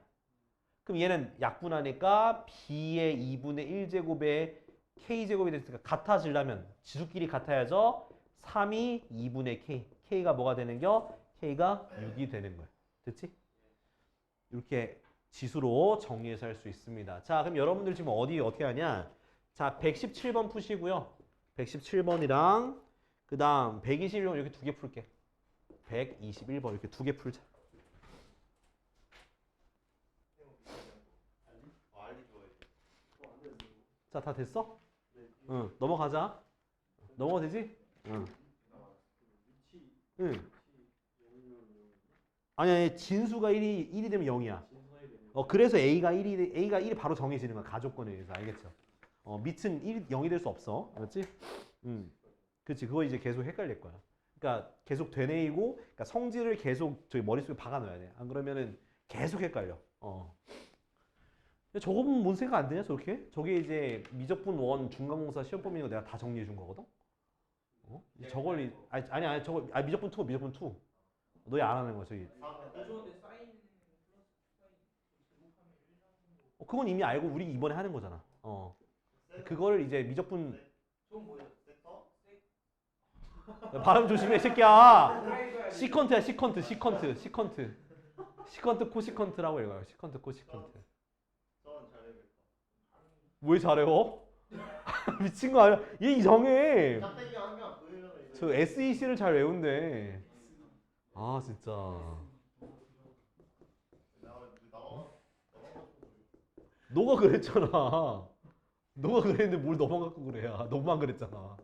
그럼 얘는 약분하니까 B의 2분의 1제곱에 K제곱이 됐으니까 같아지려면 지수끼리 같아야죠. 3이 2분의 K. K가 뭐가 되는겨? K가 6이 되는 거야. 됐지? 이렇게 지수로 정리해서 할 수 있습니다. 자, 그럼 여러분들 지금 어떻게 하냐? 자, 117번 푸시고요. 117번이랑 그 다음 121번 이렇게 두 개 풀게. 121번 이렇게 두 개 풀자. 자, 다 됐어? 응, 넘어가자. 넘어가 되지? 응. 응. 아니, 진수가 1이 되면 0이야. 그래서 A가 1이 바로 정해지는 거야. 가족권에 의해서. 알겠죠? 밑은 0이 될 수 없어. 알았지? 그렇지. 그거 이제 계속 헷갈릴 거야. 그러니까 계속 되뇌이고, 그러니까 성질을 계속 저기 머릿속에 박아 넣어야 돼. 안 그러면은 계속 헷갈려. 저거 보면 뭔 생각 안 드냐, 저렇게? 저게 이제 미적분 1 중간공사 시험 범위인 거 내가 다 정리해 준 거거든? 저걸, 아니, 저거, 미적분 2. 너희 안 하는 거야, 저기. 그건 이미 알고 우리 이번에 하는 거잖아. 그걸 이제 미적분. 발음 조심해, 새끼야. 시컨트야, 시컨트. 시컨트, 코시컨트라고 읽어요. 시컨트, 코시컨트. 왜 잘해요? 미친 거 아니야? 얘 이상해. 저 SEC를 잘 외운대. 아, 진짜. 너가 그랬잖아. 너가 그랬는데 뭘 너만 갖고 그래. 너만 그랬잖아.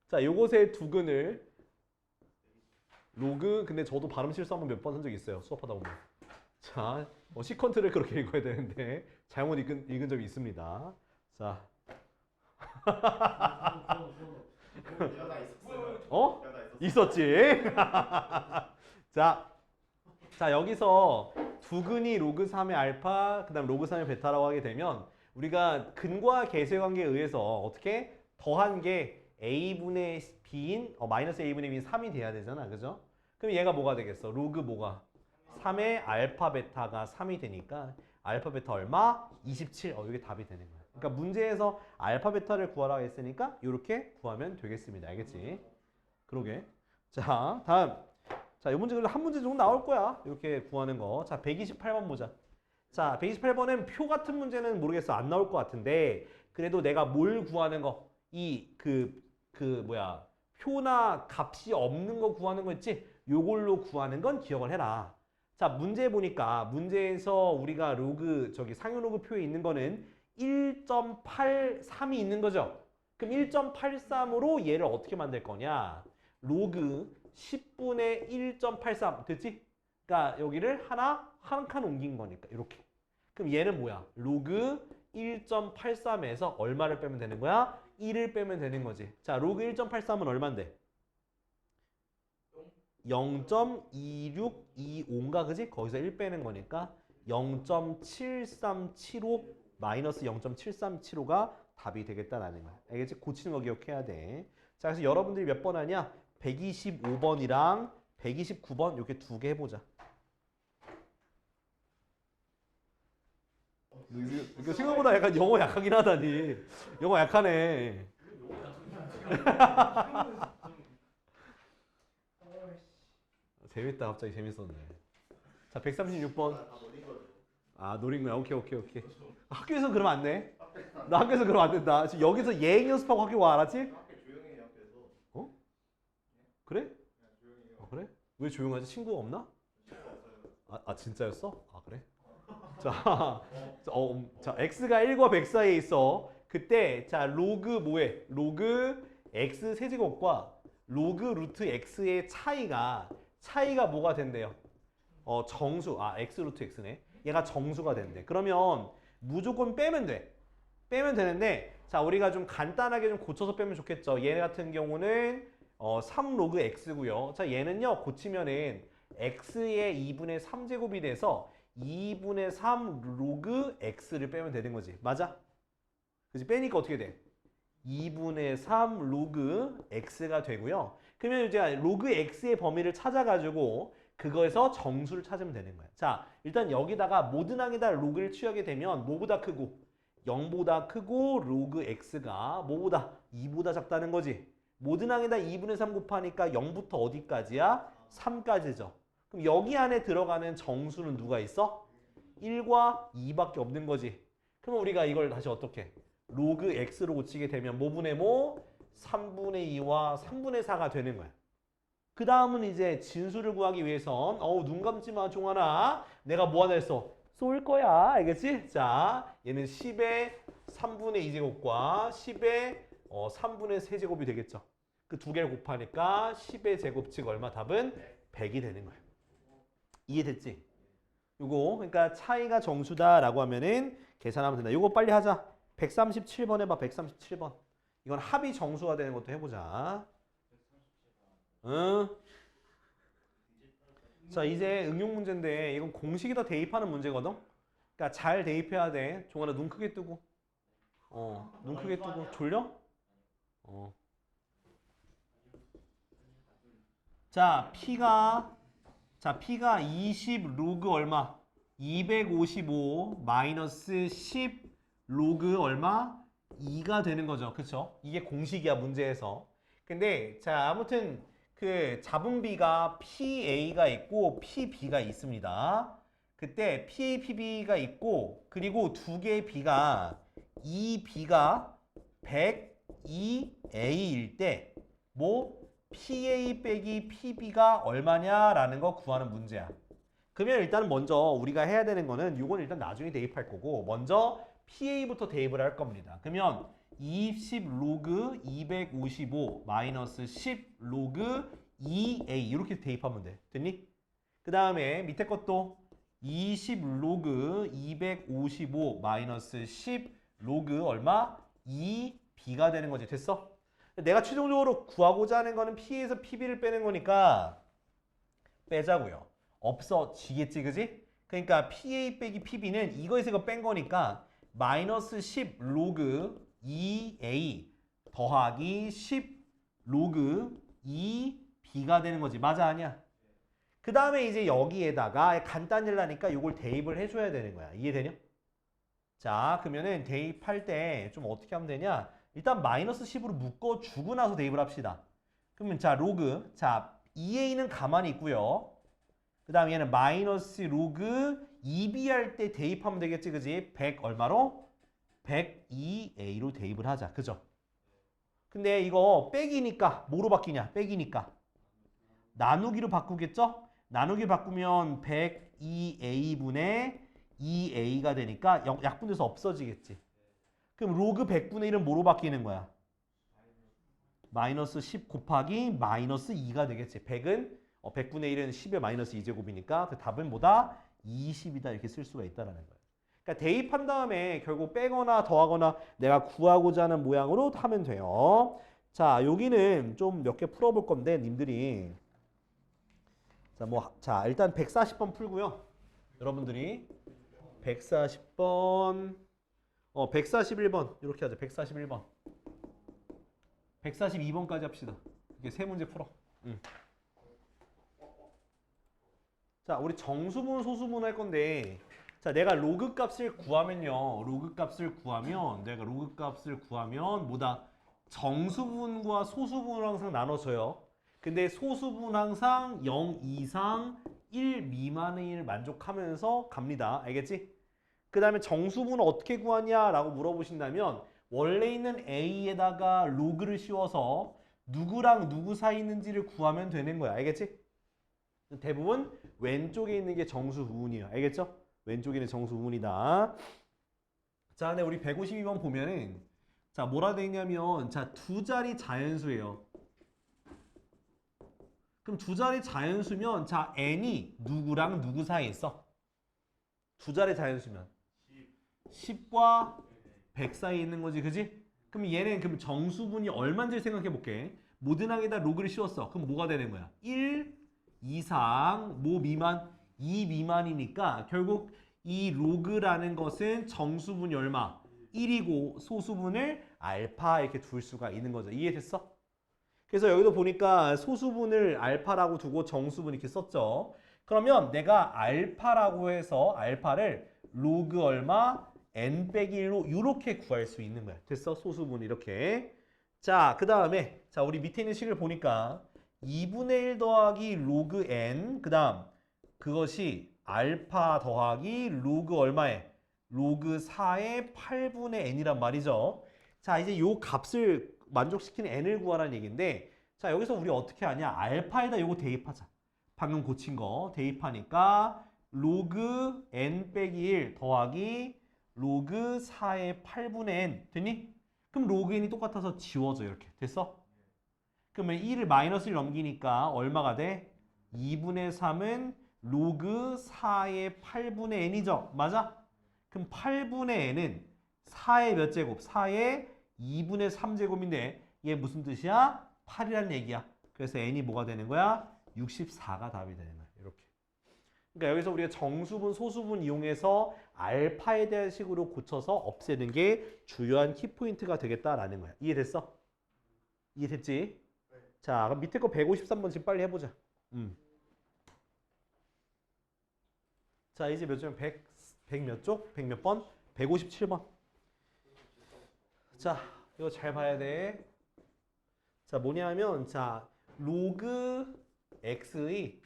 자, 요것의 두근을 로그. 근데 저도 발음 실수 한번 몇 번 한 적 있어요. 수업하다 보면. 자, 시컨트를 그렇게 읽어야 되는데 잘못 읽은 적이 있습니다. 자. 있었지. 자, 여기서 두근이 로그 3의 알파, 그 다음 로그 3의 베타라고 하게 되면 우리가 근과 계수의 관계에 의해서 어떻게 더한 게 A분의 B인, 마이너스 A분의 B인 3이 돼야 되잖아. 그죠? 그럼 얘가 뭐가 되겠어? 로그 뭐가? 3의 알파 베타가 3이 되니까 알파 베타 얼마? 27. 이게 답이 되는 거야. 그러니까 문제에서 알파 베타를 구하라 했으니까 이렇게 구하면 되겠습니다. 알겠지? 그러게. 자, 다음. 자, 이 문제 그래도 한 문제 정도 나올 거야. 이렇게 구하는 거. 자, 128번 보자. 자, 128번은 표 같은 문제는 모르겠어. 안 나올 것 같은데 그래도 내가 뭘 구하는 거? 표나 값이 없는 거 구하는 거 있지? 요걸로 구하는 건 기억을 해라. 자, 문제 보니까 문제에서 우리가 로그 저기 상용 로그 표에 있는 거는 1.83이 있는 거죠. 그럼 1.83으로 얘를 어떻게 만들 거냐? 로그 10분의 1.83 됐지? 그러니까 여기를 한 칸 옮긴 거니까 이렇게. 그럼 얘는 뭐야? 로그 1.83에서 얼마를 빼면 되는 거야? 1을 빼면 되는 거지. 자, 로그 1.83은 얼만데? 0.2625인가 그지? 거기서 1 빼는 거니까 0.7375 마이너스 0.7375가 답이 되겠다라는 거야. 알겠지? 고치는 거 기억해야 돼. 자, 그래서 여러분들이 몇 번 하냐? 125번이랑 129번 이렇게 두 개 해보자. 이거 생각보다 약간 영어 약하긴 하다니. 영어 약하네. 재밌다. 갑자기 재밌었네. 자, 136번. 다 노린 거죠. 아, 노린 거야. 오케이. 학교에서 그러면 안 돼. 나 학교에서 그러면 안 된다. 지금 여기서 예행 연습하고 학교 와, 알았지? 학교 조용히 해 학교에서. 어? 그래? 그냥 조용히 해요. 그래? 왜 조용하지? 친구가 없나? 친구가 없어요. 아 진짜였어? 아, 그래? 자, x가 1과 100 사이에 있어. 그때 자, 로그 뭐해? 로그 x 세제곱과 로그 루트 x의 차이가 뭐가 된대요? 정수. 아, x 루트 x네. 얘가 정수가 된대. 그러면 무조건 빼면 돼. 빼면 되는데 자, 우리가 좀 간단하게 좀 고쳐서 빼면 좋겠죠. 얘 같은 경우는 3 로그 x고요. 자, 얘는요. 고치면은 x의 2분의 3제곱이 돼서 2분의 3 로그 x를 빼면 되는 거지. 맞아? 그치? 빼니까 어떻게 돼? 2분의 3 로그 x가 되고요. 그러면 이제 로그 x의 범위를 찾아가지고 그거에서 정수를 찾으면 되는 거야. 자, 일단 여기다가 모든 항에다 로그를 취하게 되면 뭐보다 크고 0보다 크고 로그 x가 뭐보다 2보다 작다는 거지. 모든 항에다 2분의 3 곱하니까 0부터 어디까지야? 3까지죠. 그럼 여기 안에 들어가는 정수는 누가 있어? 1과 2밖에 없는 거지. 그럼 우리가 이걸 다시 어떻게? 로그 x로 고치게 되면 뭐분의 뭐? 3분의 2와 3분의 4가 되는 거야. 그 다음은 이제 진수를 구하기 위해선 눈 감지 마 종아나. 내가 뭐 하나 했어? 쏠 거야. 알겠지? 자, 얘는 10의 3분의 2제곱과 10의 3분의 3제곱이 되겠죠. 그 두 개를 곱하니까 10의 제곱 즉 얼마? 답은 100이 되는 거야. 이해됐지? 요거 그러니까 차이가 정수다라고 하면은 계산하면 된다. 요거 빨리 하자. 137번 해봐. 137번. 이건 합이 정수가 되는 것도 해보자. 응. 자, 이제 응용 문제인데 이건 공식에다 대입하는 문제거든. 그러니까 잘 대입해야 돼. 종아나 눈 크게 뜨고. 눈 크게 뜨고. 졸려? 자, P가 20 로그 얼마? 255 마이너스 10 로그 얼마? 2가 되는 거죠. 그쵸? 이게 공식이야, 문제에서. 근데 자, 아무튼 그 잡은 B가 PA가 있고 PB가 있습니다. 그때 PA, PB가 있고 그리고 두 개의 B가 이 B가 102A일 때 뭐? PA 빼기 PB가 얼마냐라는 거 구하는 문제야. 그러면 일단 먼저 우리가 해야 되는 거는 이건 일단 나중에 대입할 거고 먼저 PA부터 대입을 할 겁니다. 그러면 20 로그 255 마이너스 10 로그 2A 이렇게 대입하면 돼. 됐니? 그 다음에 밑에 것도 20 로그 255 마이너스 10 로그 얼마? 2B가 되는 거지. 됐어? 내가 최종적으로 구하고자 하는 거는 P에서 PB를 빼는 거니까 빼자고요. 없어지겠지, 그지? 그러니까 PA 빼기 PB는 이거에서 이거 뺀 거니까 마이너스 10 로그 2A 더하기 10 로그 2B가 되는 거지. 맞아, 아니야? 그 다음에 이제 여기에다가 간단히 하니까 이걸 대입을 해줘야 되는 거야. 이해되냐? 자, 그러면은 대입할 때 좀 어떻게 하면 되냐? 일단 마이너스 10으로 묶어주고 나서 대입을 합시다. 그러면 자, 로그. 자, 2A는 가만히 있고요. 그 다음에 얘는 마이너스 로그 2B 할 때 대입하면 되겠지, 그지? 100 얼마로? 102A로 대입을 하자. 그죠? 근데 이거 빼기니까 뭐로 바뀌냐? 빼기니까 나누기로 바꾸겠죠? 나누기 바꾸면 102a분의 2a가 되니까 약분돼서 없어지겠지. 그럼 로그 100분의 1은 뭐로 바뀌는 거야? 마이너스 10 곱하기 마이너스 2가 되겠지. 100은 100분의 1은 10의 마이너스 2제곱이니까 그 답은 뭐다? 20이다 이렇게 쓸 수가 있다는 거예요. 그러니까 대입한 다음에 결국 빼거나 더하거나 내가 구하고자 하는 모양으로 하면 돼요. 자, 여기는 좀 몇 개 풀어볼 건데 님들이 자, 일단 140번 풀고요. 여러분들이 140번 141번 이렇게 하자. 141번 142번까지 합시다. 이게 세 문제 풀어. 자, 우리 정수분, 소수분 할 건데, 자, 내가 로그 값을 구하면요. 로그 값을 구하면, 내가 로그 값을 구하면, 뭐다? 정수분과 소수분을 항상 나눠줘요. 근데 소수분 항상 0 이상 1 미만의 1 만족하면서 갑니다. 알겠지? 그 다음에 정수분은 어떻게 구하냐라고 물어보신다면, 원래 있는 A에다가 로그를 씌워서 누구랑 누구 사이 있는지를 구하면 되는 거야. 알겠지? 대부분 왼쪽에 있는 게 정수 부분이에요. 알겠죠? 왼쪽에 있는 정수 부분이다. 자, 근데 우리 152번 보면은 자, 뭐라 돼 있냐면 자, 두 자리 자연수예요. 그럼 두 자리 자연수면 자, n이 누구랑 누구 사이에 있어? 두 자리 자연수면 10과 100 사이에 있는 거지. 그지? 그럼 얘는 그럼 정수분이 얼마인지 생각해 볼게. 모든 항에다 로그를 씌웠어. 그럼 뭐가 되는 거야? 1 이상 뭐 미만? 2 미만이니까 결국 이 로그라는 것은 정수분이 얼마? 1이고 소수분을 알파 이렇게 둘 수가 있는 거죠. 이해됐어? 그래서 여기도 보니까 소수분을 알파라고 두고 정수분 이렇게 썼죠. 그러면 내가 알파라고 해서 알파를 로그 얼마? n 빼기 1로 이렇게 구할 수 있는 거야. 됐어? 소수분 이렇게. 자, 그 다음에 자, 우리 밑에 있는 식을 보니까 2분의 1 더하기 로그 n 그 다음 그것이 알파 더하기 로그 얼마에? 로그 4의 8분의 n이란 말이죠. 자, 이제 요 값을 만족시키는 n을 구하라는 얘기인데 자, 여기서 우리 어떻게 하냐? 알파에다 요거 대입하자. 방금 고친 거 대입하니까 로그 n 빼기 1 더하기 로그 4의 8분의 n 됐니? 그럼 로그 n이 똑같아서 지워져 이렇게. 됐어? 그러면 1을 마이너스를 넘기니까 얼마가 돼? 2분의 3은 로그 4의 8분의 n이죠. 맞아? 그럼 8분의 n은 4의 몇 제곱? 4의 2분의 3제곱인데 얘 무슨 뜻이야? 8이라는 얘기야. 그래서 n이 뭐가 되는 거야? 64가 답이 되는 거야. 이렇게. 그러니까 여기서 우리가 정수분, 소수분 이용해서 알파에 대한 식으로 고쳐서 없애는 게 주요한 키포인트가 되겠다라는 거야. 이해됐어? 이해됐지? 자, 그럼 밑에 거 153번 지금 빨리 해보자. 자, 이제 몇 점? 100 몇 쪽? 100 몇 번? 157번. 자, 이거 잘 봐야 돼. 자, 뭐냐면, 자, 로그 x의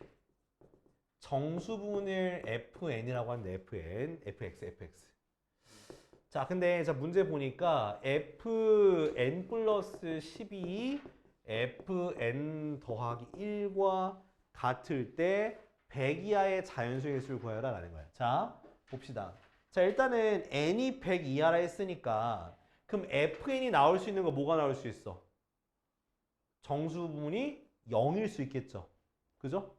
정수분을 fn이라고 하는데, fn, fx, fx. 자, 근데 자, 문제 보니까 fn 플러스 12 fn 더하기 1과 같을 때 100 이하의 자연수의 수를 구하여라 라는 거야. 자, 봅시다. 자, 일단은 n이 100 이하라 했으니까 그럼 fn이 나올 수 있는 거 뭐가 나올 수 있어? 정수분이 0일 수 있겠죠. 그죠?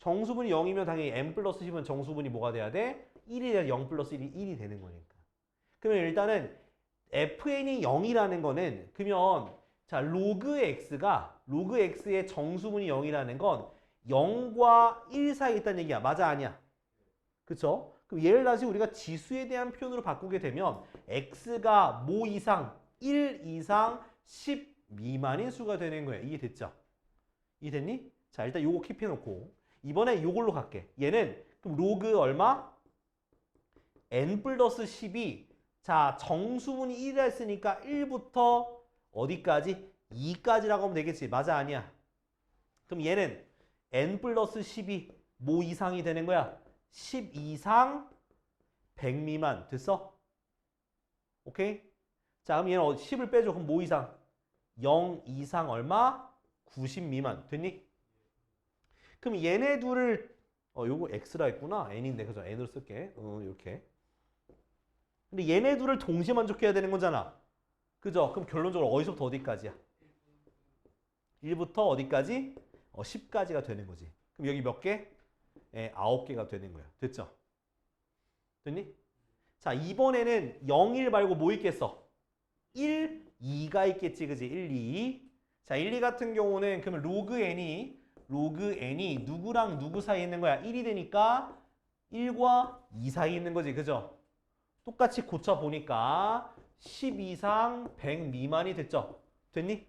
정수분이 0이면 당연히 n 플러스 10은 정수분이 뭐가 돼야 돼? 1이 돼야 0 플러스 1이 1이 되는 거니까. 그러면 일단은 fn이 0이라는 거는 그러면 자, 로그 x의 정수분이 0이라는 건 0과 1 사이에 있다는 얘기야. 맞아, 아니야? 그쵸? 그럼 얘를 다시 우리가 지수에 대한 표현으로 바꾸게 되면 x가 뭐 이상, 1 이상 10 미만인 수가 되는 거야. 이해됐죠? 이해됐니? 자, 일단 요거 킵해놓고 이번에 요걸로 갈게. 얘는 그럼 로그 얼마? n 플러스 10이 자, 정수분이 1이라 했으니까 1부터 어디까지? 2까지라고 하면 되겠지. 맞아, 아니야? 그럼 얘는 n 플러스 10이 뭐 이상이 되는 거야? 10 이상 100 미만. 됐어? 오케이? 자, 그럼 얘는 10을 빼줘. 그럼 뭐 이상? 0 이상 얼마? 90 미만. 됐니? 그럼 얘네 둘을 요거 x라 했구나. n인데 그죠? n으로 쓸게. 이렇게. 근데 얘네 둘을 동시에 만족해야 되는 거잖아. 그죠? 그럼 결론적으로 어디서부터 어디까지야? 1부터 어디까지? 10까지가 되는 거지. 그럼 여기 몇 개? 9개가 되는 거야. 됐죠? 됐니? 자, 이번에는 0, 1 말고 뭐 있겠어? 1, 2가 있겠지. 그지? 1, 2. 자, 1, 2 같은 경우는 그러면 로그 n이 누구랑 누구 사이에 있는 거야? 1이 되니까 1과 2 사이에 있는 거지. 그죠? 똑같이 고쳐보니까 10 이상 100 미만이 됐죠? 됐니?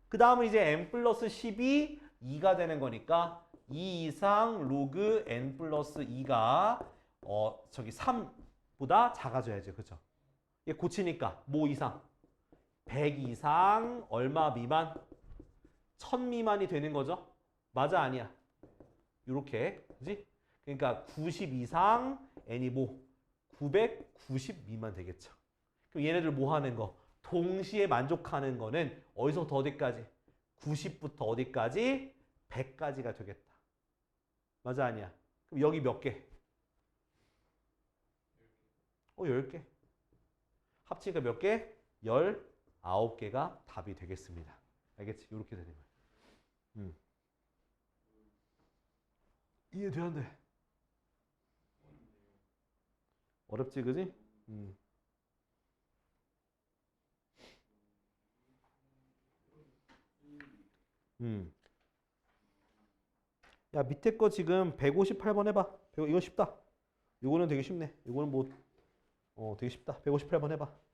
그 다음은 이제 n 플러스 10이 2가 되는 거니까 2 이상 로그 n 플러스 2가 3보다 작아져야죠. 그죠? 얘 고치니까 뭐 이상? 100 이상 얼마 미만? 1000 미만이 되는 거죠? 맞아 아니야? 요렇게. 그지? 그러니까 90 이상 n이 뭐? 990 미만 되겠죠. 그럼 얘네들 뭐 하는 거? 동시에 만족하는 거는 어디서부터 어디까지? 90부터 어디까지? 100까지가 되겠다. 맞아 아니야? 그럼 여기 몇 개? 10개. 합치니까 몇 개? 19개가 답이 되겠습니다. 알겠지? 이렇게 되는 거야. 이해되는데? 어렵지, 그지? 야, 밑에 거 지금 158번 해봐. 이거 쉽다. 이거는 되게 쉽네. 이거는 뭐, 되게 쉽다. 158번 해봐.